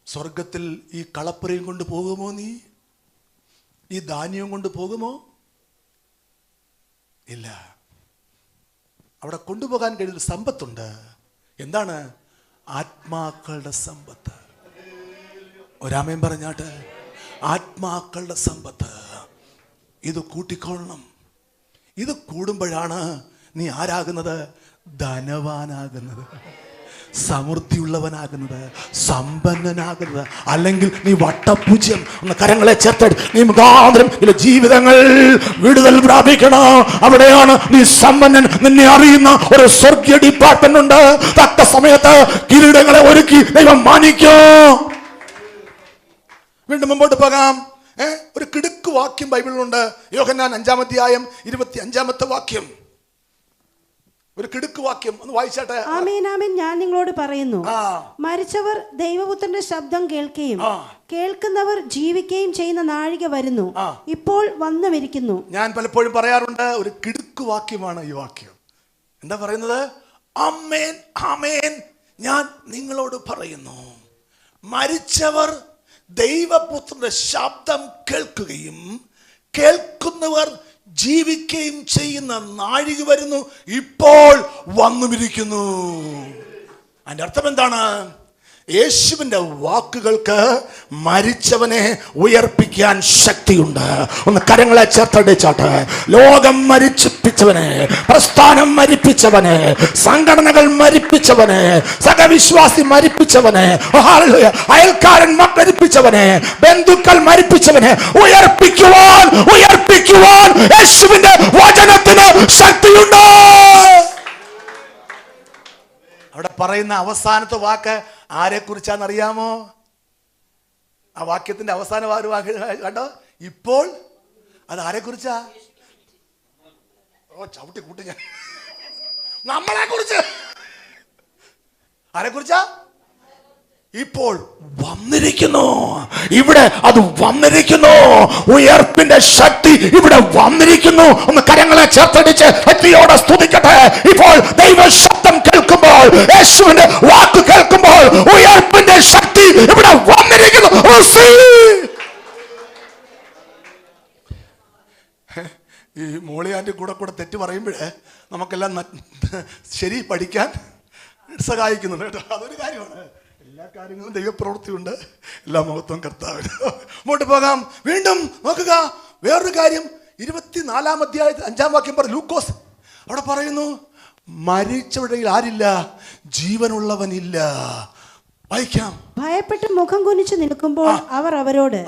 സ്വർഗത്തിൽ ഈ കളപ്പുരയും കൊണ്ട് പോകുമോ? നീ ഈ ധാന്യവും കൊണ്ട് പോകുമോ? ഇല്ല. അവിടെ കൊണ്ടുപോകാൻ കഴിയുന്ന സമ്പത്തുണ്ട്. എന്താണ്? ആത്മാക്കളുടെ സമ്പത്ത്. ഒരാമയും പറഞ്ഞാട്ട്, ആത്മാക്കളുടെ സമ്പത്ത്. ഇത് കൂട്ടിക്കൊള്ളണം. ഇത് കൂടുമ്പോഴാണ് നീ ആരാകുന്നത്? ധനവാനാകുന്നത്, സമൃദ്ധിയുള്ളവനാകുന്നത്, സമ്പന്നനാകുന്നത്. അല്ലെങ്കിൽ നീ വട്ടപൂജ്യം. ഒന്ന് കരങ്ങളെ ചേർത്ത് നീ മുഖാന്തരം ജീവിതങ്ങൾ വിടുതൽ പ്രാപിക്കണം. അവിടെയാണ് നീ സമ്പന്നൻ. നിന്നെ അറിയുന്ന ഒരു സ്വർഗീയ ഡിപ്പാർട്ട്മെന്റ് ഉണ്ട്. തക്ക സമയത്ത് കിരീടങ്ങളെ ഒരുക്കി ദൈവം മാനിക്കും. വീണ്ടും മുമ്പോട്ട് പോകാം. ഒരു കിടുക്ക് വാക്യം ബൈബിളിലുണ്ട്. യോഹന്നാൻ 5-ാം അധ്യായം 25-ാമത്തെ വാക്യം. ഒരു കിടുക്ക് വാക്യം ഒന്ന് വായിച്ചാട്ടെ. ആമേൻ ആമേൻ ഞാൻ നിങ്ങളോട് പറയുന്നു, മരിച്ചവർ ദൈവപുത്രന്റെ ശബ്ദം കേൾക്കുകയും കേൾക്കുന്നവർ ജീവിക്കുകയും ചെയ്യുന്ന നാഴിക വരുന്നു, ഇപ്പോൾ വന്നുമിരിക്കുന്നു. ഞാൻ പലപ്പോഴും പറയാറുണ്ട്, ഒരു കിടുക്ക് വാക്യമാണ് ഈ വാക്യം. എന്താ പറയുന്നത്? ആമേൻ ആമേൻ ഞാൻ നിങ്ങളോട് പറയുന്നു, മരിച്ചവർ ദൈവപുത്രന്റെ ശബ്ദം കേൾക്കുകയും കേൾക്കുന്നവർ ജീവിക്കുകയും ചെയ്യുന്ന നാഴിക വരുന്നു, ഇപ്പോൾ വന്നുമിരിക്കുന്നു. അതിന്റെ അർത്ഥം എന്താണ്? യേശുവിന്റെ വാക്കുകൾക്ക് മരിച്ചവനെ ഉയർപ്പിക്കാൻ ശക്തിയുണ്ട്. ഒന്ന് കരങ്ങളെ ചേർത്തടിച്ചാട്ടെ. ലോകം മരിപ്പിച്ചവനെ, പ്രസ്ഥാനം മരിപ്പിച്ചവനെ, സംഘടനകൾ മരിപ്പിച്ചവനെ, സഹവിശ്വാസി മരിപ്പിച്ചവനെ, അയൽക്കാരൻ മരിപ്പിച്ചവനെ, ബന്ധുക്കൾ മരിപ്പിച്ചവനെ ഉയർപ്പിക്കുവാൻ യേശുവിന്റെ വചനത്തിന് ശക്തിയുണ്ട്. അവിടെ പറയുന്ന അവസാനത്തെ വാക്ക് ആരെ കുറിച്ചാണെന്നറിയാമോ? ആ വാക്യത്തിന്റെ അവസാന വാക്ക് കണ്ടോ? ഇപ്പോൾ. അത് ആരെ കുറിച്ചാ? ചവിട്ടി കൂട്ടി ഞാൻ. നമ്മളെ കുറിച്ച്. ആരെ കുറിച്ചാ? ഇപ്പോൾ വന്നിരിക്കുന്നു. ഇവിടെ അത് വന്നിരിക്കുന്നു. ഉയർപ്പിന്റെ ശക്തി ഇവിടെ വന്നിരിക്കുന്നു. ഒന്ന് കരങ്ങളെ ചേർത്തടിച്ച് ശക്തിയോടെ സ്തുതിക്കട്ടെ. ഇപ്പോൾ ദൈവ ശബ്ദം കേൾക്കുമ്പോൾ, യേശുവിന്റെ വാക്ക് കേൾക്കുമ്പോൾ ഉയർപ്പിന്റെ ശക്തി ഇവിടെ വന്നിരിക്കുന്നു. ഈ മോളിയാൻ്റെ കൂടെ തെറ്റ് പറയുമ്പോഴേ നമുക്കെല്ലാം ശരി പഠിക്കാൻ സഹായിക്കുന്നുണ്ട് കേട്ടോ. അതൊരു കാര്യമാണ്. എല്ലാ കാര്യങ്ങളും ദൈവപ്രവൃത്തിയുണ്ട്. എല്ലാ മഹത്വം കർത്താവിന്. മുമ്പോട്ട് പോകാം. വീണ്ടും നോക്കുക വേറൊരു കാര്യം. 24-ാം അധ്യായത്തിൽ 5-ാം വാക്യം പറ. ലൂക്കോസ് അവിടെ പറയുന്നു, മരിച്ചവരുടെ ആരില്ല? ജീവനുള്ളവനില്ല. വായിക്കാം. ഭയപ്പെട്ട് മുഖം കുനിച്ച് നിൽക്കുമ്പോൾ അവർ അവരോട്,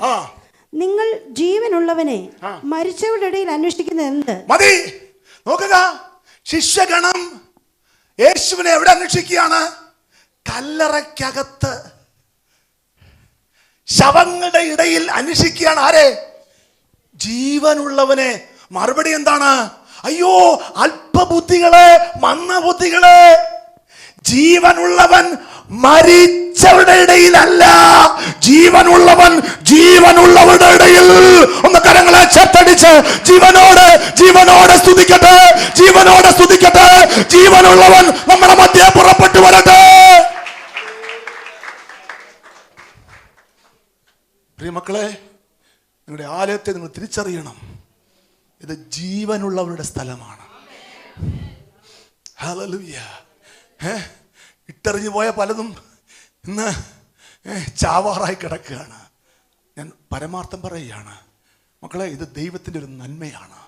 നിങ്ങൾ ജീവനുള്ളവനെ മരിച്ചവരുടെ ഇടയിൽ അന്വേഷിക്കുന്നത് എന്ത്? മതി. നോക്കുക, ശിഷ്യഗണം യേശുവിനെ എവിടെ അന്വേഷിക്കുകയാണ്? കല്ലറയ്ക്കകത്ത് ശവങ്ങളുടെ ഇടയിൽ അന്വേഷിക്കുകയാണ്. ആരെ? ജീവനുള്ളവനെ. മറുപടി എന്താണ്? അയ്യോ അല്പബുദ്ധികളെ, മന്ദബുദ്ധികളെ. ജീവനുള്ളവൻ മരിച്ചവരുടെ ഇടയിലല്ല, ജീവനുള്ളവരുടെ ഇടയിൽ. ഒന്ന് കരങ്ങളെ ചേർത്തടിച്ച് ജീവനോട് സ്തുതിക്കട്ടെ. ജീവനുള്ളവൻ നമ്മുടെ മധ്യേ പുറപ്പെട്ടു വരട്ടെ. പ്രിയമക്കളെ, നിങ്ങളുടെ ആലയത്തെ നിങ്ങൾ തിരിച്ചറിയണം. ഇത് ജീവനുള്ളവരുടെ സ്ഥലമാണ്. ഹല്ലേലൂയ. ഇട്ടെറിഞ്ഞു പോയ പലതും ഇന്ന് ചാവാറായി കിടക്കുകയാണ്. ഞാൻ പരമാർത്ഥം പറയുകയാണ് മക്കളെ, ഇത് ദൈവത്തിൻ്റെ ഒരു നന്മയാണ്.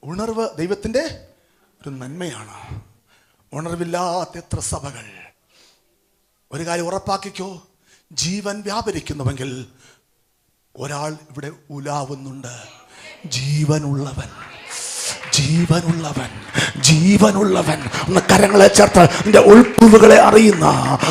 ഉണർവ് ദൈവത്തിൻ്റെ ഒരു നന്മയാണ്. ഉണർവില്ലാത്ത എത്ര സഭകൾ. ഒരു കാര്യം ഉറപ്പാക്കിക്കോ, ജീവൻ വ്യാപരിക്കുന്നുവെങ്കിൽ ഒരാൾ ഇവിടെ ഉലാവുന്നുണ്ട്. ജീവനുള്ളവൻ. ഒന്ന് കരങ്ങളെ ചേർത്ത് നിന്റെ ഉൾപ്പുകളെ അറിയുന്ന,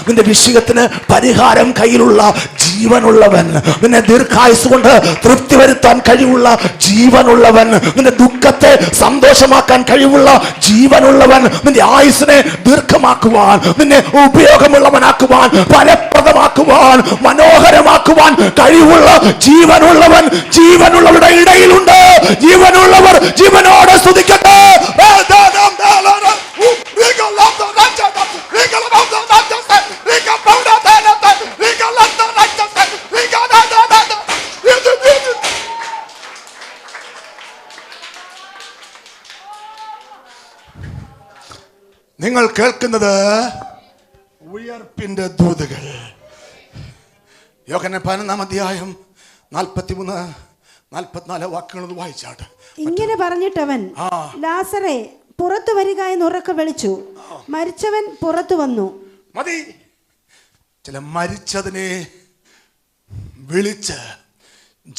നിന്റെ വിഷയത്തിന് പരിഹാരം കയ്യിലുള്ള ജീവനുള്ളവൻ, നിന്നെ ദീർഘായുസ് കൊണ്ട് തൃപ്തി വരുത്താൻ കഴിവുള്ള ജീവനുള്ളവൻ, നിന്റെ ദുഃഖത്തെ സന്തോഷമാക്കാൻ കഴിവുള്ള ജീവനുള്ളവൻ, നിന്റെ ആയുസിനെ ദീർഘമാക്കുവാൻ, നിന്നെ ഉപയോഗമുള്ളവനാക്കുവാൻ, ഫലപ്രദമാക്കുവാൻ, മനോഹരമാക്കുവാൻ കഴിവുള്ള ജീവനുള്ളവരുടെ ഇടയിലുണ്ട്. ജീവനുള്ളവർ ജീവനോടെ സ്തുതിക്കട്ടെ. നിങ്ങൾ കേൾക്കുന്നത് ഉയർപ്പിന്റെ ദൂതുകൾ. യോഹന്നാൻ 11 അധ്യായം 43-44 വാക്യങ്ങൾ വായിച്ചാട്ട്. ഇങ്ങനെ പറഞ്ഞിട്ടവൻ ലാസറേ പുറത്തു വരിക എന്ന് ഉറക്കെ വിളിച്ചു. മരിച്ചവൻ പുറത്തു വന്നു. മതി. ചില മരിച്ചതിനെ വിളിച്ച്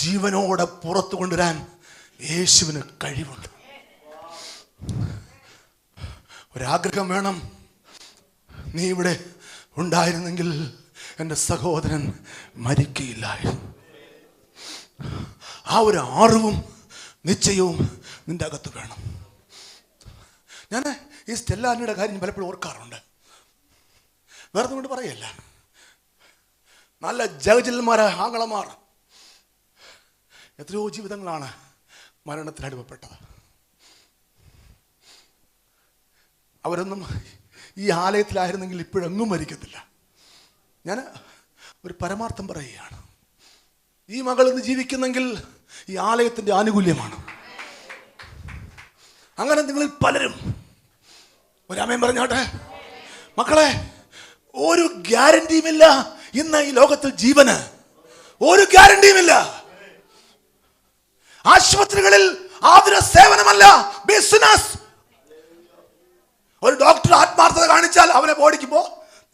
ജീവനോടെ പുറത്തു കൊണ്ടുവരാൻ യേശുവിന് കഴിവുണ്ട്. ഒരാഗ്രഹം വേണം. നീ ഇവിടെ ഉണ്ടായിരുന്നെങ്കിൽ എൻ്റെ സഹോദരൻ മരിക്കുകയില്ലായിരുന്നു. ആ ഒരു അറിവും നിശ്ചയവും നിന്റെ അകത്ത് വേണം. ഞാൻ ഈ സ്റ്റെല്ലാനിയുടെ കാര്യം പലപ്പോഴും ഓർക്കാറുണ്ട്. വേറെ കൊണ്ട് പറയല്ല, നല്ല ജഗജലന്മാരായ ആങ്ങളമാർ എത്രയോ ജീവിതങ്ങളാണ് മരണത്തിന് അടിമപ്പെട്ടത്. അവരൊന്നും ഈ ആലയത്തിലായിരുന്നെങ്കിൽ ഇപ്പോഴെങ്ങും മരിക്കത്തില്ല. ഞാൻ ഒരു പരമാർത്ഥം പറയുകയാണ്. ഈ മകൾ ഇന്ന് ജീവിക്കുന്നെങ്കിൽ ഈ ആലയത്തിൻ്റെ ആനുകൂല്യമാണ്. അങ്ങനെ നിങ്ങളിൽ പലരും ഒരാമയും പറഞ്ഞോട്ടെ. മക്കളെ, ഒരു ഗ്യാരണ്ടിയുമില്ല ഇന്ന് ഈ ലോകത്തിൽ ജീവന്. ഒരു ഗ്യാരണ്ടിയുമില്ല. ആശുപത്രികളിൽ ആതുര സേവനമല്ല, ബിസിനസ്. ഒരു ഡോക്ടർ ആത്മാർത്ഥത കാണിച്ചാൽ അവനെ ബോഡിക്കുമ്പോ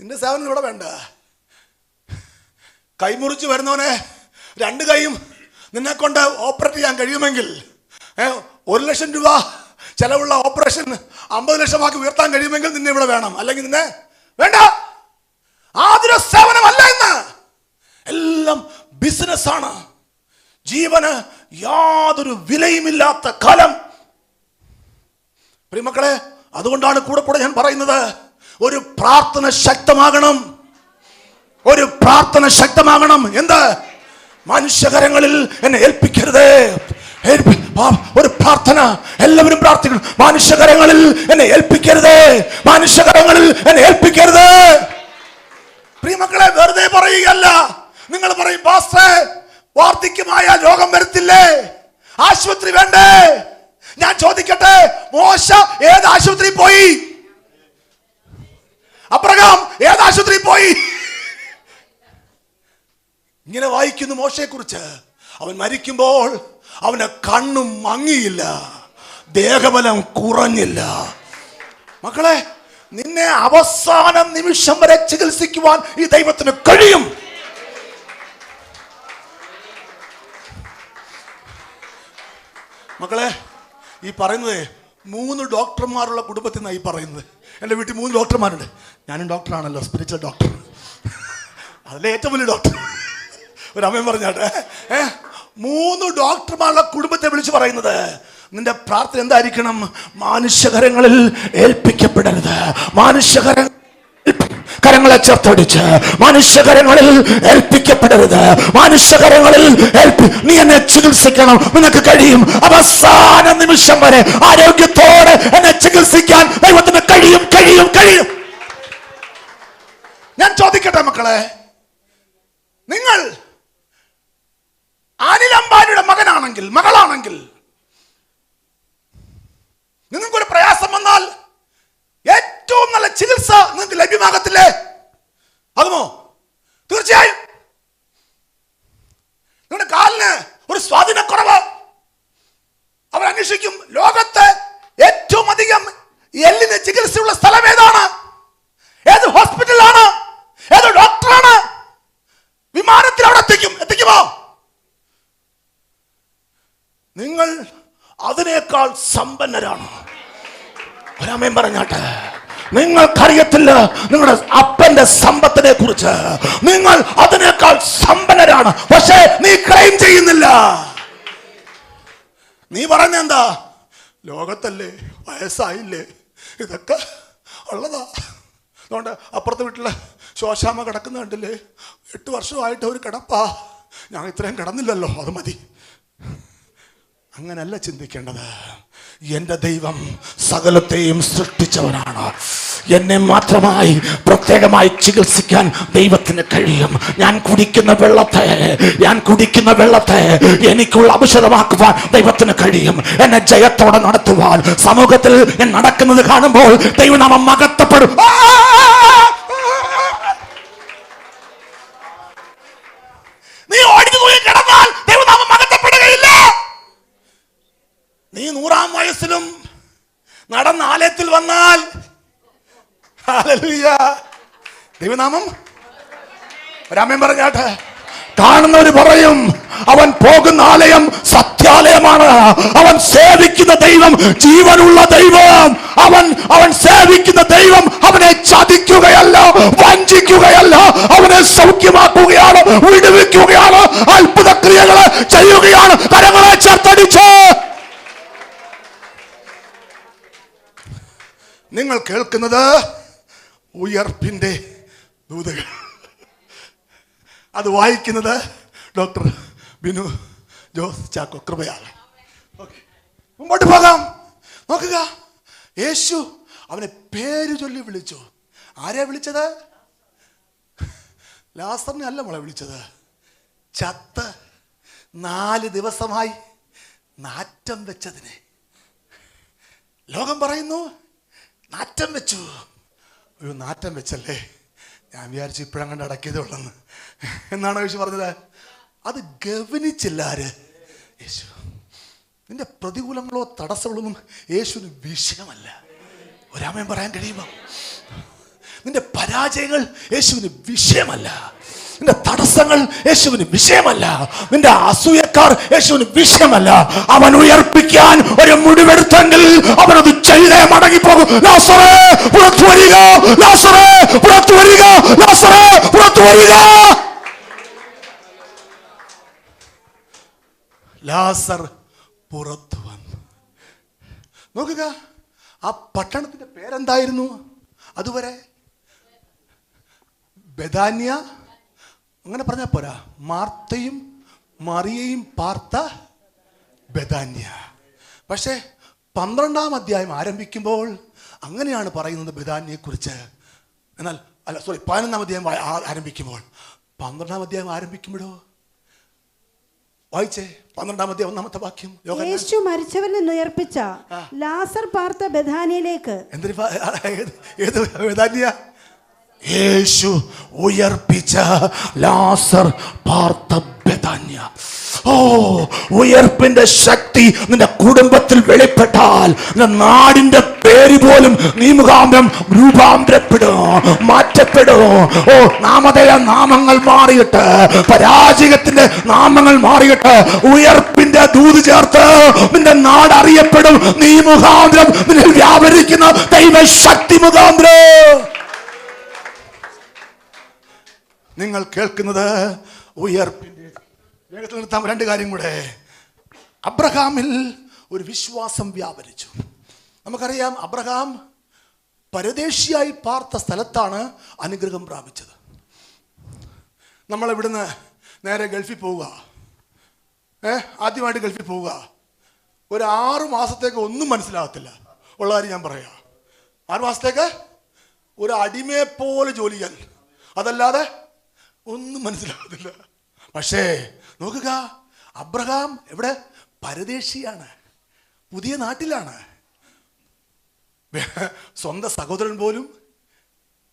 നിന്റെ സേവനം ഇവിടെ വേണ്ട. കൈമുറിച്ച് വരുന്നവനെ 2 കൈയും നിന്നെ കൊണ്ട് ഓപ്പറേറ്റ് ചെയ്യാൻ കഴിയുമെങ്കിൽ 1 ലക്ഷം രൂപ ചെലവുള്ള ഓപ്പറേഷൻ 50 ലക്ഷമാക്കി ഉയർത്താൻ കഴിയുമെങ്കിൽ നിന്നെ ഇവിടെ വേണം. അല്ലെങ്കിൽ നിന്നെ വേണ്ട. ആതുര സേവനമല്ല ഇന്ന്, എല്ലാം ബിസിനസ്സാണ്. ജീവന് യാതൊരു വിലയുമില്ലാത്ത കാലം. പ്രിയമക്കളെ, അതുകൊണ്ടാണ് കൂടെ ഞാൻ പറയുന്നത്, ഒരു പ്രാർത്ഥന ശക്തമാകണം. ഒരു പ്രാർത്ഥന ശക്തമാകണം. എന്ത്? മനുഷ്യകരങ്ങളിൽ എന്നെ ഏൽപ്പിക്കരുതേ. ഒരു പ്രാർത്ഥന എല്ലാവരും പ്രാർത്ഥിക്കണം. മനുഷ്യകരങ്ങളിൽ എന്നെ ഏൽപ്പിക്കരുതേ. മനുഷ്യകരങ്ങളിൽ എന്നെ ഏൽപ്പിക്കരുത്. പ്രിയമക്കളെ, വെറുതെ പറയുകയല്ല. നിങ്ങൾ പറയും, പാസ്റ്ററെ വാർദ്ധക്യമായ രോഗം വരത്തില്ലേ, ആശുപത്രി വേണ്ടേ? ഞാൻ ചോദിക്കട്ടെ, മോശ ഏത് ആശുപത്രി പോയി? അബ്രഹാം ഏത് ആശുപത്രി പോയി? ഇങ്ങനെ വായിക്കുന്നു മോശയെ കുറിച്ച്. അവൻ മരിക്കുമ്പോൾ അവന് കണ്ണും മങ്ങിയില്ല, ദേഹബലം കുറഞ്ഞില്ല. മക്കളെ, നിന്നെ അവസാന നിമിഷം വരെ ചികിത്സിക്കുവാൻ ഈ ദൈവത്തിന് കഴിയും. മക്കളെ, ഈ പറയുന്നത് 3 ഡോക്ടർമാരുള്ള കുടുംബത്തിൽ നിന്നാണ് ഈ പറയുന്നത്. എൻ്റെ വീട്ടിൽ 3 ഡോക്ടർമാരുണ്ട്. ഞാനും ഡോക്ടറാണല്ലോ, സ്പിരിച്വൽ ഡോക്ടർ. അതിലെ ഏറ്റവും വലിയ ഡോക്ടർ. ഒരു അമ്മയും പറഞ്ഞാട്ടെ, 3 ഡോക്ടർമാരുള്ള കുടുംബത്തെ വിളിച്ചു പറയുന്നത്, നിന്റെ പ്രാർത്ഥന എന്തായിരിക്കണം? മനുഷ്യകരങ്ങളിൽ ഏൽപ്പിക്കപ്പെടരുത്. കരങ്ങളെ ചേർത്തടിച്ച് മനുഷ്യകരങ്ങളിൽ ഏൽപ്പിക്കപ്പെടരുത്. മനുഷ്യകരങ്ങളിൽ നീ എന്നെ ചികിത്സിക്കണം, നിനക്ക് കഴിയും. അവസാന നിമിഷം വരെ ആരോഗ്യത്തോടെ എന്നെ ചികിത്സിക്കാൻ ദൈവത്തിന് കഴിയും. ഞാൻ ചോദിക്കട്ടെ മക്കളെ, നിങ്ങൾ അനിൽ അംബാനിയുടെ മകളാണെങ്കിൽ നിങ്ങൾക്കൊരു പ്രയാസം വന്നാൽ ഏറ്റവും നല്ല ചികിത്സ നിങ്ങൾക്ക് ലഭ്യമാകത്തില്ലേ? അതുമോ? തീർച്ചയായും. നിങ്ങളുടെ കാലിന് ഒരു സ്വാധീനക്കുറവ്, അവർ അന്വേഷിക്കും ലോകത്ത് ഏറ്റവും അധികം എല്ലിന് ചികിത്സയുള്ള സ്ഥലം ഏതാണ്? ഏത് ഹോസ്പിറ്റലാണ്? ഏത് ഡോക്ടറാണ്? വിമാനത്തിൽ അവിടെ എത്തിക്കുമോ? നിങ്ങൾ അതിനേക്കാൾ സമ്പന്നരാണ്. ഒരാമയും പറഞ്ഞാട്ടെ. നിങ്ങൾക്കറിയത്തില്ല നിങ്ങളുടെ അപ്പന്റെ സമ്പത്തിനെ കുറിച്ച്. നിങ്ങൾ അതിനേക്കാൾ സമ്പന്നരാണ്. പക്ഷേ നീ ക്ലെയിം ചെയ്യുന്നില്ല. നീ പറഞ്ഞെന്താ? ലോകത്തല്ലേ, വയസ്സായില്ലേ, ഇതൊക്കെ ഉള്ളതാ. അതുകൊണ്ട് അപ്പുറത്തെ വീട്ടിലെ ശോശാമ കിടക്കുന്ന കണ്ടില്ലേ, 8 വർഷമായിട്ട് ഒരു കിടപ്പാ. ഞാൻ ഇത്രയും കിടന്നില്ലല്ലോ, അത് മതി. അങ്ങനല്ല ചിന്തിക്കേണ്ടത്. എൻ്റെ ദൈവം സകലത്തെയും സൃഷ്ടിച്ചവനാണ്. എന്നെ മാത്രമായി പ്രത്യേകമായി ചികിത്സിക്കാൻ ദൈവത്തിന് കഴിയും. ഞാൻ കുടിക്കുന്ന വെള്ളത്തെ എനിക്കുള്ള ഔഷധമാക്കുവാൻ ദൈവത്തിന് കഴിയും. എന്നെ ജയത്തോടെ നടത്തുവാൻ സമൂഹത്തിൽ ഞാൻ നടക്കുന്നത് കാണുമ്പോൾ ദൈവനാമം മഹത്വപ്പെടും. നീ ഓടി കിടന്നാൽ ദൈവനാമം മഹത്വപ്പെടുകയില്ല. നീ 100-ാം വയസ്സിലും നടന്ന ആലയത്തിൽ വന്നാൽ ഹല്ലേലൂയ, ദൈവനാമം രാമൻ പറഞ്ഞാട്ടെ. കാണുന്നവർ പറയും അവൻ പോകുന്ന ആലയം സത്യാലയമാണ്, അവൻ സേവിക്കുന്ന ദൈവം ജീവനുള്ള ദൈവം, അവൻ സേവിക്കുന്ന ദൈവം അവനെ ചതിക്കുകയല്ല, വഞ്ചിക്കുകയല്ല, അവനെ സൗഖ്യമാക്കുകയാണ്, വിടുവിക്കുകയാണ്, അത്ഭുത ക്രിയകളെ ചെയ്യുകയാണ്. കരങ്ങളെ ചേർത്തടിച്ച് നിങ്ങൾ കേൾക്കുന്നത് ഉയർപ്പിന്റെ ദൂതകൾ. അത് വായിക്കുന്നത് ഡോക്ടർ ബിനു ജോസ് ചാക്കോ. കൃപയാൽ മുമ്പോട്ട് പോകാം. നോക്കുക, യേശു അവനെ പേര് ചൊല്ലി വിളിച്ചു. ആരെയാ വിളിച്ചത്? ലാസറിനെ അല്ല മോളെ വിളിച്ചത്. ചത്ത് 4 ദിവസമായി നാറ്റം വെച്ചതിനെ. ലോകം പറയുന്നു നാറ്റം വെച്ചു. ഒരു നാറ്റം വെച്ചല്ലേ, ഞാൻ വിചാരിച്ചു ഇപ്പോഴങ്ങണ്ട് അടക്കിയതേ ഉള്ളെന്ന് എന്നാണോ യേശു പറഞ്ഞത്? അത് ഗവനിച്ചില്ല ആര്? യേശു. നിന്റെ പ്രതികൂലങ്ങളോ തടസ്സങ്ങളൊന്നും യേശുവിന് വിഷയമല്ല. ഒരാമൻ പറയാൻ കഴിയുമോ? നിന്റെ പരാജയങ്ങൾ യേശുവിന് വിഷയമല്ല, നിന്റെ തടസ്സങ്ങൾ യേശുവിന് വിഷയമല്ല, നിന്റെ അസൂയക്കാർ യേശുവിന് വിഷയമല്ല. അവൻ ഉയർപ്പിക്കാൻ ഒരു മുടിവെടുത്തെങ്കിൽ അവനത് ചെയ്തേ മടങ്ങിപ്പോകും. ലാസറേ പുറത്തു വരിക, ലാസറേ പുറത്തു വരിക, ലാസറേ പുറത്തു വരിക. ലാസർ പുറത്തു വന്നു. നോക്കുക, ആ പട്ടണത്തിന്റെ പേരെന്തായിരുന്നു അതുവരെ? ബെഥാന്യ. അങ്ങനെ പറഞ്ഞാൽ പോരാ, മാർത്തയും മറിയയും പാർത്ത ബെഥാന്യ. പക്ഷേ 12-ാം അധ്യായം ആരംഭിക്കുമ്പോൾ അങ്ങനെയാണ് പറയുന്നത് ബെഥാന്യയെ കുറിച്ച്. എന്നാൽ 11-ാം അധ്യായം ആരംഭിക്കുമ്പോൾ 12-ാം അധ്യായം ആരംഭിക്കുമ്പോഴോ വായിച്ചേ, 12-ാം അധ്യായം 1-ാമത്തെ വാക്യം. യേശു മരിച്ചവരിൽ നിന്ന് ഉയർപ്പിച്ച ലാസർ പാർത്ത ബെഥാനിയയിലേക്ക്. ഏത് ബെഥാന്യ? യേശു ഉയർപ്പിച്ച ലാസർ പാർത്ത ബെഥാന്യ. ഓ, ഉയർപ്പിന്റെ ശക്തി നിന്റെ കുടുംബത്തിൽ വെളിപ്പെട്ടാൽ നാടിന്റെ പേര് പോലും നീ മുഖാന്തരം രൂപാന്തരപ്പെടും, മാറ്റപ്പെടും. ഓ, നാമധേയ നാമങ്ങൾ മാറിയിട്ട്, പരാജയത്തിന്റെ നാമങ്ങൾ മാറിയിട്ട് ഉയർപ്പിന്റെ ദൂത് ചേർത്ത് നിന്റെ നാട് അറിയപ്പെടും. നീ മുഖാന്തരം നിന്നിൽ വ്യാപരിക്കുന്ന ദൈവശക്തി മുഖാന്തരം. നിങ്ങൾ കേൾക്കുന്നത് ഉയർപ്പിന്റെ. വേഗത്തിൽ നിർത്താം 2 കാര്യം കൂടെ. അബ്രഹാമിൽ ഒരു വിശ്വാസം വ്യാപരിച്ചു. നമുക്കറിയാം, അബ്രഹാം പരദേശിയായി പാർത്ത സ്ഥലത്താണ് അനുഗ്രഹം പ്രാപിച്ചത്. നമ്മളിവിടുന്ന് നേരെ ഗൾഫിൽ പോവുക, ആദ്യമായിട്ട് ഗൾഫിൽ പോവുക, ഒരു 6 മാസത്തേക്ക് ഒന്നും മനസ്സിലാകത്തില്ല. ഉള്ള കാര്യം ഞാൻ പറയാം. 6 മാസത്തേക്ക് ഒരു അടിമയെ പോലെ ജോലി ചെയ്യാൻ, അതല്ലാതെ ഒന്നും മനസ്സിലാകത്തില്ല. പക്ഷേ നോക്കുക, അബ്രഹാം എവിടെ? പരദേശിയാണ്, പുതിയ നാട്ടിലാണ്. സ്വന്തം സഹോദരൻ പോലും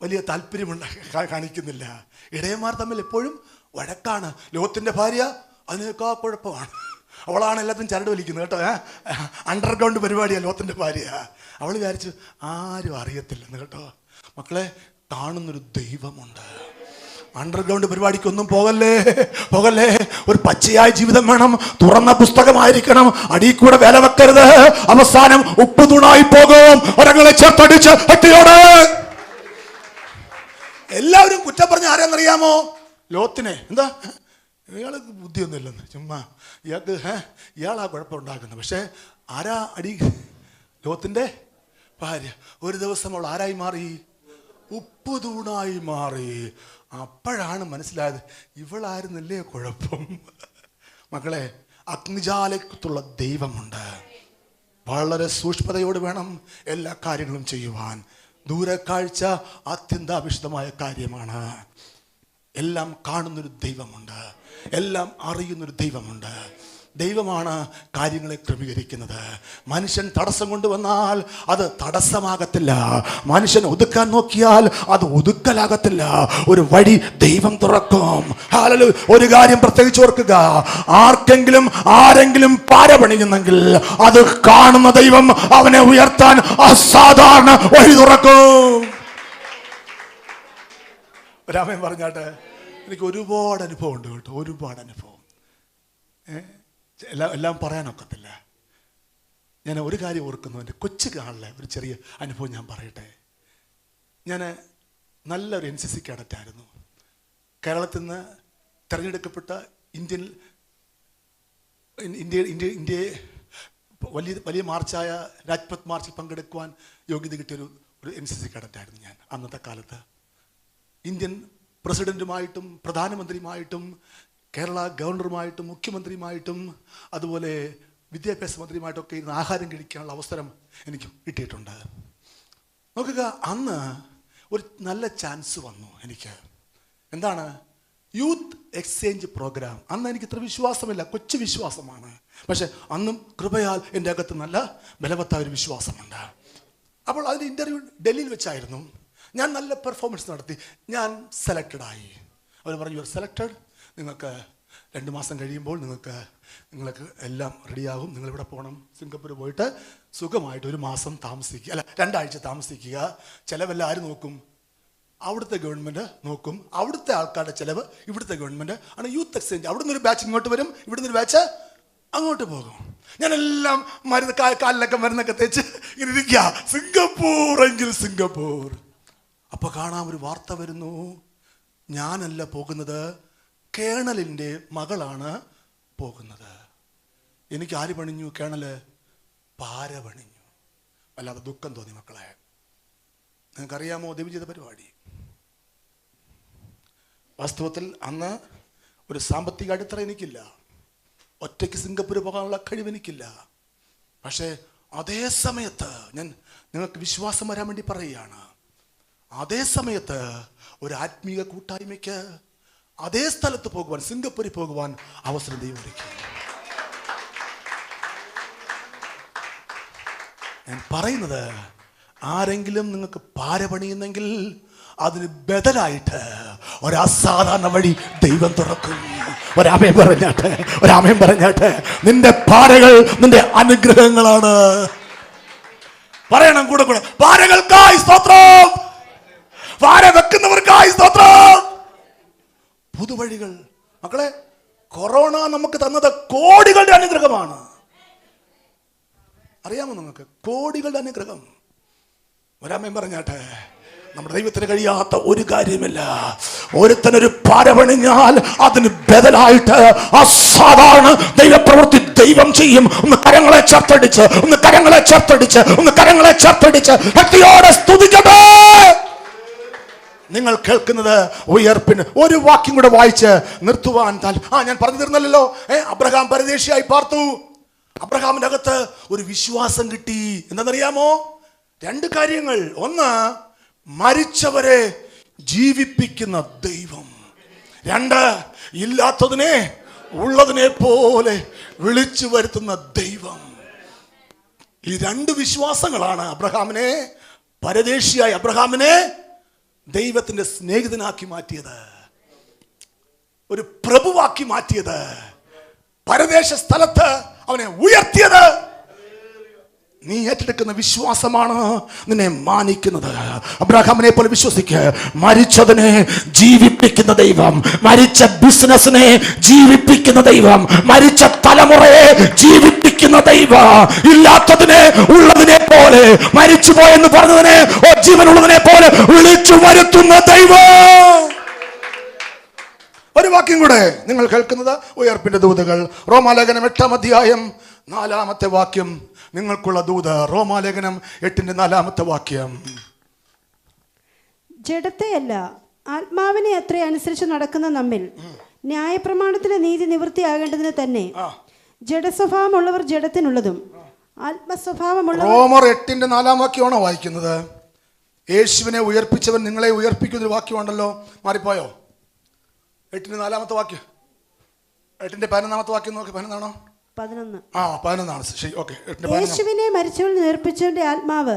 വലിയ താല്പര്യമുണ്ട് കാണിക്കുന്നില്ല. ഇടയന്മാർ തമ്മിൽ എപ്പോഴും വഴക്കാണ്. ലോത്തിന്റെ ഭാര്യ അതിനേക്കാൾ കുഴപ്പമാണ്. അവളാണ് എല്ലാത്തിനും ചരട് വലിക്കുന്നത് കേട്ടോ. അണ്ടർഗ്രൗണ്ട് പരിപാടിയാണ് ലോത്തിന്റെ ഭാര്യ. അവൾ വിചാരിച്ചു ആരും അറിയത്തില്ലെന്ന് കേട്ടോ. മക്കളെ, കാണുന്നൊരു ദൈവമുണ്ട്. അണ്ടർഗ്രൗണ്ട് പരിപാടിക്കൊന്നും പോകല്ലേ. ഒരു പച്ചയായ ജീവിതം വേണം, തുറന്ന പുസ്തകമായിരിക്കണം, അടിയിൽ കൂടെ വില വെക്കരുത്. അവസാനം ഉപ്പ് തൂണായി പോകും. ഒരങ്ങളെ ചേർത്തടിച്ച് ഹെട്ടിയോട്. എല്ലാവരും കുറ്റം പറഞ്ഞ ആരെന്നറിയാമോ? ലോത്തിനെ. എന്താ, ഇയാൾക്ക് ബുദ്ധിയൊന്നുമില്ലെന്ന്, ചുമ്മാ ഇയാളാ കുഴപ്പമുണ്ടാക്കുന്നത്. പക്ഷെ ആരാ അടി? ലോത്തിന്റെ ഭാര്യ. ഒരു ദിവസം അവൾ ആരായി മാറി? ഉപ്പ് തൂണായി മാറി. അപ്പോഴാണ് മനസ്സിലായത് ഇവളായിരുന്നല്ലേ കുഴപ്പം. മക്കളെ, അഗ്നിജാലത്തുള്ള ദൈവമുണ്ട്. വളരെ സൂക്ഷ്മതയോട് വേണം എല്ലാ കാര്യങ്ങളും ചെയ്യുവാൻ. ദൂരക്കാഴ്ച അത്യന്താപേക്ഷിതമായ കാര്യമാണ്. എല്ലാം കാണുന്നൊരു ദൈവമുണ്ട്, എല്ലാം അറിയുന്നൊരു ദൈവമുണ്ട്. ദൈവമാണ് കാര്യങ്ങളെ ക്രമീകരിക്കുന്നത്. മനുഷ്യൻ തടസ്സം കൊണ്ടുവന്നാൽ അത് തടസ്സമാകത്തില്ല. മനുഷ്യൻ ഒതുക്കാൻ നോക്കിയാൽ അത് ഒതുക്കലാകത്തില്ല. ഒരു വഴി ദൈവം തുറക്കും. ഹല്ലേലൂയ. ഒരു കാര്യം പ്രത്യേകിച്ച് ഓർക്കുക, ആരെങ്കിലും പാര പണിയുന്നെങ്കിൽ അത് കാണുന്ന ദൈവം അവനെ ഉയർത്താൻ അസാധാരണ വഴി തുറക്കും. രാമൻ പറഞ്ഞാട്ടെ, എനിക്ക് ഒരുപാട് അനുഭവം ഉണ്ട് കേട്ടോ, ഒരുപാട് അനുഭവം. എല്ലാം പറയാനൊക്കത്തില്ല. ഞാൻ ഒരു കാര്യം ഓർക്കുന്നു, എൻ്റെ കൊച്ചു കാണിലെ ഒരു ചെറിയ അനുഭവം ഞാൻ പറയട്ടെ. ഞാൻ നല്ലൊരു NCC കേഡറ്റായിരുന്നു. കേരളത്തിൽ നിന്ന് തിരഞ്ഞെടുക്കപ്പെട്ട ഇന്ത്യയെ വലിയ മാർച്ചായ രാജ്പഥ് മാർച്ചിൽ പങ്കെടുക്കുവാൻ യോഗ്യത കിട്ടിയൊരു NCC കേഡറ്റായിരുന്നു ഞാൻ അന്നത്തെ കാലത്ത്. ഇന്ത്യൻ പ്രസിഡന്റുമായിട്ടും പ്രധാനമന്ത്രിയുമായിട്ടും കേരള ഗവർണറുമായിട്ടും മുഖ്യമന്ത്രിയുമായിട്ടും അതുപോലെ വിദ്യാഭ്യാസ മന്ത്രിയുമായിട്ടൊക്കെ ഇരുന്ന് ആഹാരം കഴിക്കാനുള്ള അവസരം എനിക്ക് കിട്ടിയിട്ടുണ്ട്. നോക്കുക, അന്ന് ഒരു നല്ല ചാൻസ് വന്നു എനിക്ക്. എന്താണ്? Youth exchange programme. അന്ന് എനിക്ക് ഇത്ര വിശ്വാസമില്ല, കൊച്ചു വിശ്വാസമാണ്. പക്ഷെ അന്നും കൃപയാൽ എൻ്റെ അകത്ത് നല്ല ബലവത്തായ ഒരു വിശ്വാസമുണ്ട്. അപ്പോൾ അതിൻ്റെ ഇൻ്റർവ്യൂ ഡൽഹിയിൽ വെച്ചായിരുന്നു. ഞാൻ നല്ല പെർഫോമൻസ് നടത്തി, ഞാൻ സെലക്റ്റഡായി. അവർ പറഞ്ഞു, യു ആർ സെലക്റ്റഡ്, നിങ്ങൾക്ക് 2 മാസം കഴിയുമ്പോൾ നിങ്ങൾക്ക് എല്ലാം റെഡിയാകും. നിങ്ങളിവിടെ പോകണം, സിംഗപ്പൂർ പോയിട്ട് സുഖമായിട്ട് 1 മാസം താമസിക്കുക, അല്ല 2 ആഴ്ച താമസിക്കുക. ചിലവെല്ലാം ആര് നോക്കും? അവിടുത്തെ ഗവൺമെൻറ് നോക്കും. അവിടുത്തെ ആൾക്കാരുടെ ചിലവ് ഇവിടുത്തെ ഗവൺമെൻറ് ആണ്. യൂത്ത് എക്സ്ചേഞ്ച്, അവിടുന്ന് ഒരു ബാച്ച് ഇങ്ങോട്ട് വരും, ഇവിടുന്ന് ഒരു ബാച്ച് അങ്ങോട്ട് പോകും. ഞാനെല്ലാം കാലിലൊക്കെ മരുന്നൊക്കെ തേച്ച് ഇങ്ങനെ ഇരിക്കുക, സിംഗപ്പൂർ എങ്കിൽ സിംഗപ്പൂർ. അപ്പോൾ കാണാൻ ഒരു വാർത്ത വരുന്നു, ഞാനല്ല പോകുന്നത്, കേണലിൻ്റെ മകളാണ് പോകുന്നത്. എനിക്ക് ആര് പണിഞ്ഞു? കേണല് പാര പണിഞ്ഞു. വല്ലാതെ ദുഃഖം തോന്നി മക്കളെ. നിങ്ങൾക്കറിയാമോ ദൈവം ചെയ്ത പരിപാടി? വാസ്തവത്തിൽ അന്ന് ഒരു സാമ്പത്തിക അടിത്തറ എനിക്കില്ല, ഒറ്റയ്ക്ക് സിംഗപ്പൂർ പോകാനുള്ള കഴിവെനിക്കില്ല. പക്ഷേ അതേ സമയത്ത് ഞാൻ നിങ്ങൾക്ക് വിശ്വാസം വരാൻ വേണ്ടി പറയുകയാണ്, അതേ സമയത്ത് ഒരു ആത്മീയ കൂട്ടായ്മയ്ക്ക് അതേ സ്ഥലത്ത് പോകുവാൻ, സിംഗപ്പൂരിൽ പോകുവാൻ അവസരം ദൈവം ഒരുക്കി. ഞാൻ പറയുന്നത്, ആരെങ്കിലും നിങ്ങൾക്ക് പാര പണിയുന്നെങ്കിൽ അതിന് ബദലായിട്ട് ഒരസാധാരണ വഴി ദൈവം തുറക്കും. ഒരാമയം പറഞ്ഞാട്ടെ. നിന്റെ പാരകൾ നിന്റെ അനുഗ്രഹങ്ങളാണ്. പറയണം കൂടെ, പാരകൾക്കായി സ്തോത്രം, പാര വെക്കുന്നവർക്കായി സ്തോത്രം. പുതുവഴികൾ. മക്കളെ, കൊറോണ നമുക്ക് തന്നത് കോടികളുടെ അനുഗ്രഹമാണ്. അറിയാമോ നിങ്ങൾക്ക്? കോടികളുടെ അനുഗ്രഹം. ഒരാമയം പറഞ്ഞാട്ടെ. നമ്മുടെ ദൈവത്തിന് കഴിയാത്ത ഒരു കാര്യമില്ല. ഒരുത്തനൊരു പാര പണിഞ്ഞാൽ അതിന് ബദലായിട്ട് അസാധാരണ ദൈവപ്രവൃത്തി ദൈവം ചെയ്യും. ഒന്ന് കരങ്ങളെ ചേർത്തടിച്ച് ഭക്തിയോടെ സ്തുതിക്കട്ടെ. നിങ്ങൾ കേൾക്കുന്നത് ഉയർപ്പിന്. ഒരു വാക്യം കൂടെ വായിച്ച് നിർത്തുവാൻ ഞാൻ പറഞ്ഞു തരുന്നല്ലോ. അബ്രഹാം പരദേശിയായി പാർത്തു. അബ്രഹാമിന്റെ അകത്ത് ഒരു വിശ്വാസം കിട്ടി. എന്താണെന്നറിയാമോ? 2 കാര്യങ്ങൾ. ഒന്ന്, മരിച്ചവരെ ജീവിപ്പിക്കുന്ന ദൈവം. 2, ഇല്ലാത്തതിനെ ഉള്ളതിനെ പോലെ വിളിച്ചു വരുത്തുന്ന ദൈവം. ഈ 2 വിശ്വാസങ്ങളാണ് അബ്രഹാമിനെ, പരദേശിയായ അബ്രഹാമിനെ ദൈവത്തിന്റെ സ്നേഹിതനാക്കി മാറ്റിയത്, ഒരു പ്രഭുവാക്കി മാറ്റിയത്, പരദേശ സ്ഥലത്ത് അവനെ ഉയർത്തിയത്. നീ ഏറ്റെടുക്കുന്ന വിശ്വാസമാണ് നിന്നെ മാനിക്കുന്നത്. അബ്രഹാമിനെ പോലെ വിശ്വസിക്ക്. മരിച്ചതിനെ ജീവിപ്പിക്കുന്ന ദൈവം, മരിച്ച ബിസിനസിനെ ജീവിപ്പിക്കുന്ന ദൈവം, മരിച്ച തലമുറയെ ജീവിപ്പിക്കുന്ന ദൈവം, ഇല്ലാത്തതിനെ ഉള്ളതിനെ പോലെ, മരിച്ചുപോയെന്ന് പറഞ്ഞതിനെ ജീവനുള്ളതിനെ പോലെ വിളിച്ചു വരുത്തുന്ന ദൈവം. ഒരു വാക്യം കൂടെ നിങ്ങൾ കേൾക്കുന്നത് ഉയർപ്പിന്റെ ദൂതകൾ. റോമാലേഖനം 8-ാം അധ്യായം 4-ാമത്തെ വാക്യം. നിങ്ങൾക്കുള്ള ദൂത്. റോമാലേഖനം 8-ന്റെ 4-ാമത്തെ വാക്യം. ജഡത്തെയല്ല ആത്മാവിനെ അത്ര അനുസരിച്ച് നടക്കുന്ന നമ്മിൽ ന്യായപ്രമാണത്തിലെ നീതി നിവൃത്തിയാകേണ്ടതിന് തന്നെ ജഡസ്വഭാവമുള്ളവർ ജഡത്തിനുള്ളതും ആത്മസ്വഭാവമുള്ള. റോമർ 8-ന്റെ 4-ാം വാക്യമാണോ വായിക്കുന്നത്? യേശുവിനെ ഉയർപ്പിച്ചവൻ നിങ്ങളെ ഉയർപ്പിക്കുന്നൊരു വാക്യമുണ്ടല്ലോ. മാറിപ്പോയോ? 8-4 വാക്യം, 8-11 വാക്യം നോക്കി. 11 11 ശരി. ഓക്കെ. യേശുവിനെ മരിച്ചവരിൽ ഉയർപ്പിച്ചവന്റെ ആത്മാവ്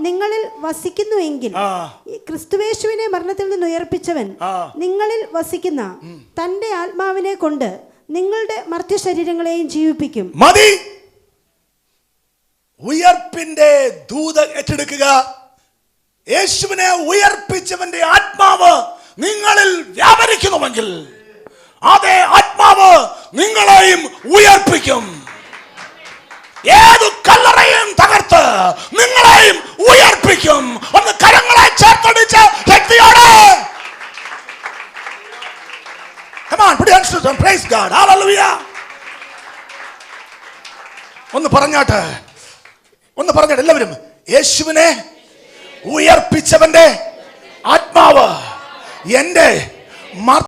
നിങ്ങളിൽ വസിക്കുന്നുവെങ്കിൽ, ക്രിസ്തുവേശുവിനെ മരണത്തിൽ നിന്ന് ഉയർപ്പിച്ചവൻ നിങ്ങളിൽ വസിക്കുന്ന തന്റെ ആത്മാവിനെ കൊണ്ട് നിങ്ങളുടെ മർത്യ ശരീരങ്ങളെയും ജീവിപ്പിക്കും. മതി. ഉയർപ്പിന്റെ ദൂത ഏറ്റെടുക്കുക. യേശുവിനെ ഉയർപ്പിച്ചവന്റെ ആത്മാവ് നിങ്ങളിൽ വ്യാപരിക്കുന്നുവെങ്കിൽ അതേ ആത്മാവ് നിങ്ങളെയും ഉയർപ്പിക്കും. ഏതു കല്ലറയും തകർത്ത് നിങ്ങളെയും ഉയർപ്പിക്കും. ഒന്ന് കരങ്ങളെ ചേർത്തടിച്ച് ശക്തിയോടെ Come on, put your hands together and praise God. Hallelujah. ഒന്ന് പറഞ്ഞാട്ടെ എല്ലാവരും. യേശുവിനെ ഉയർപ്പിച്ചവന്റെ ആത്മാവ് എന്റെ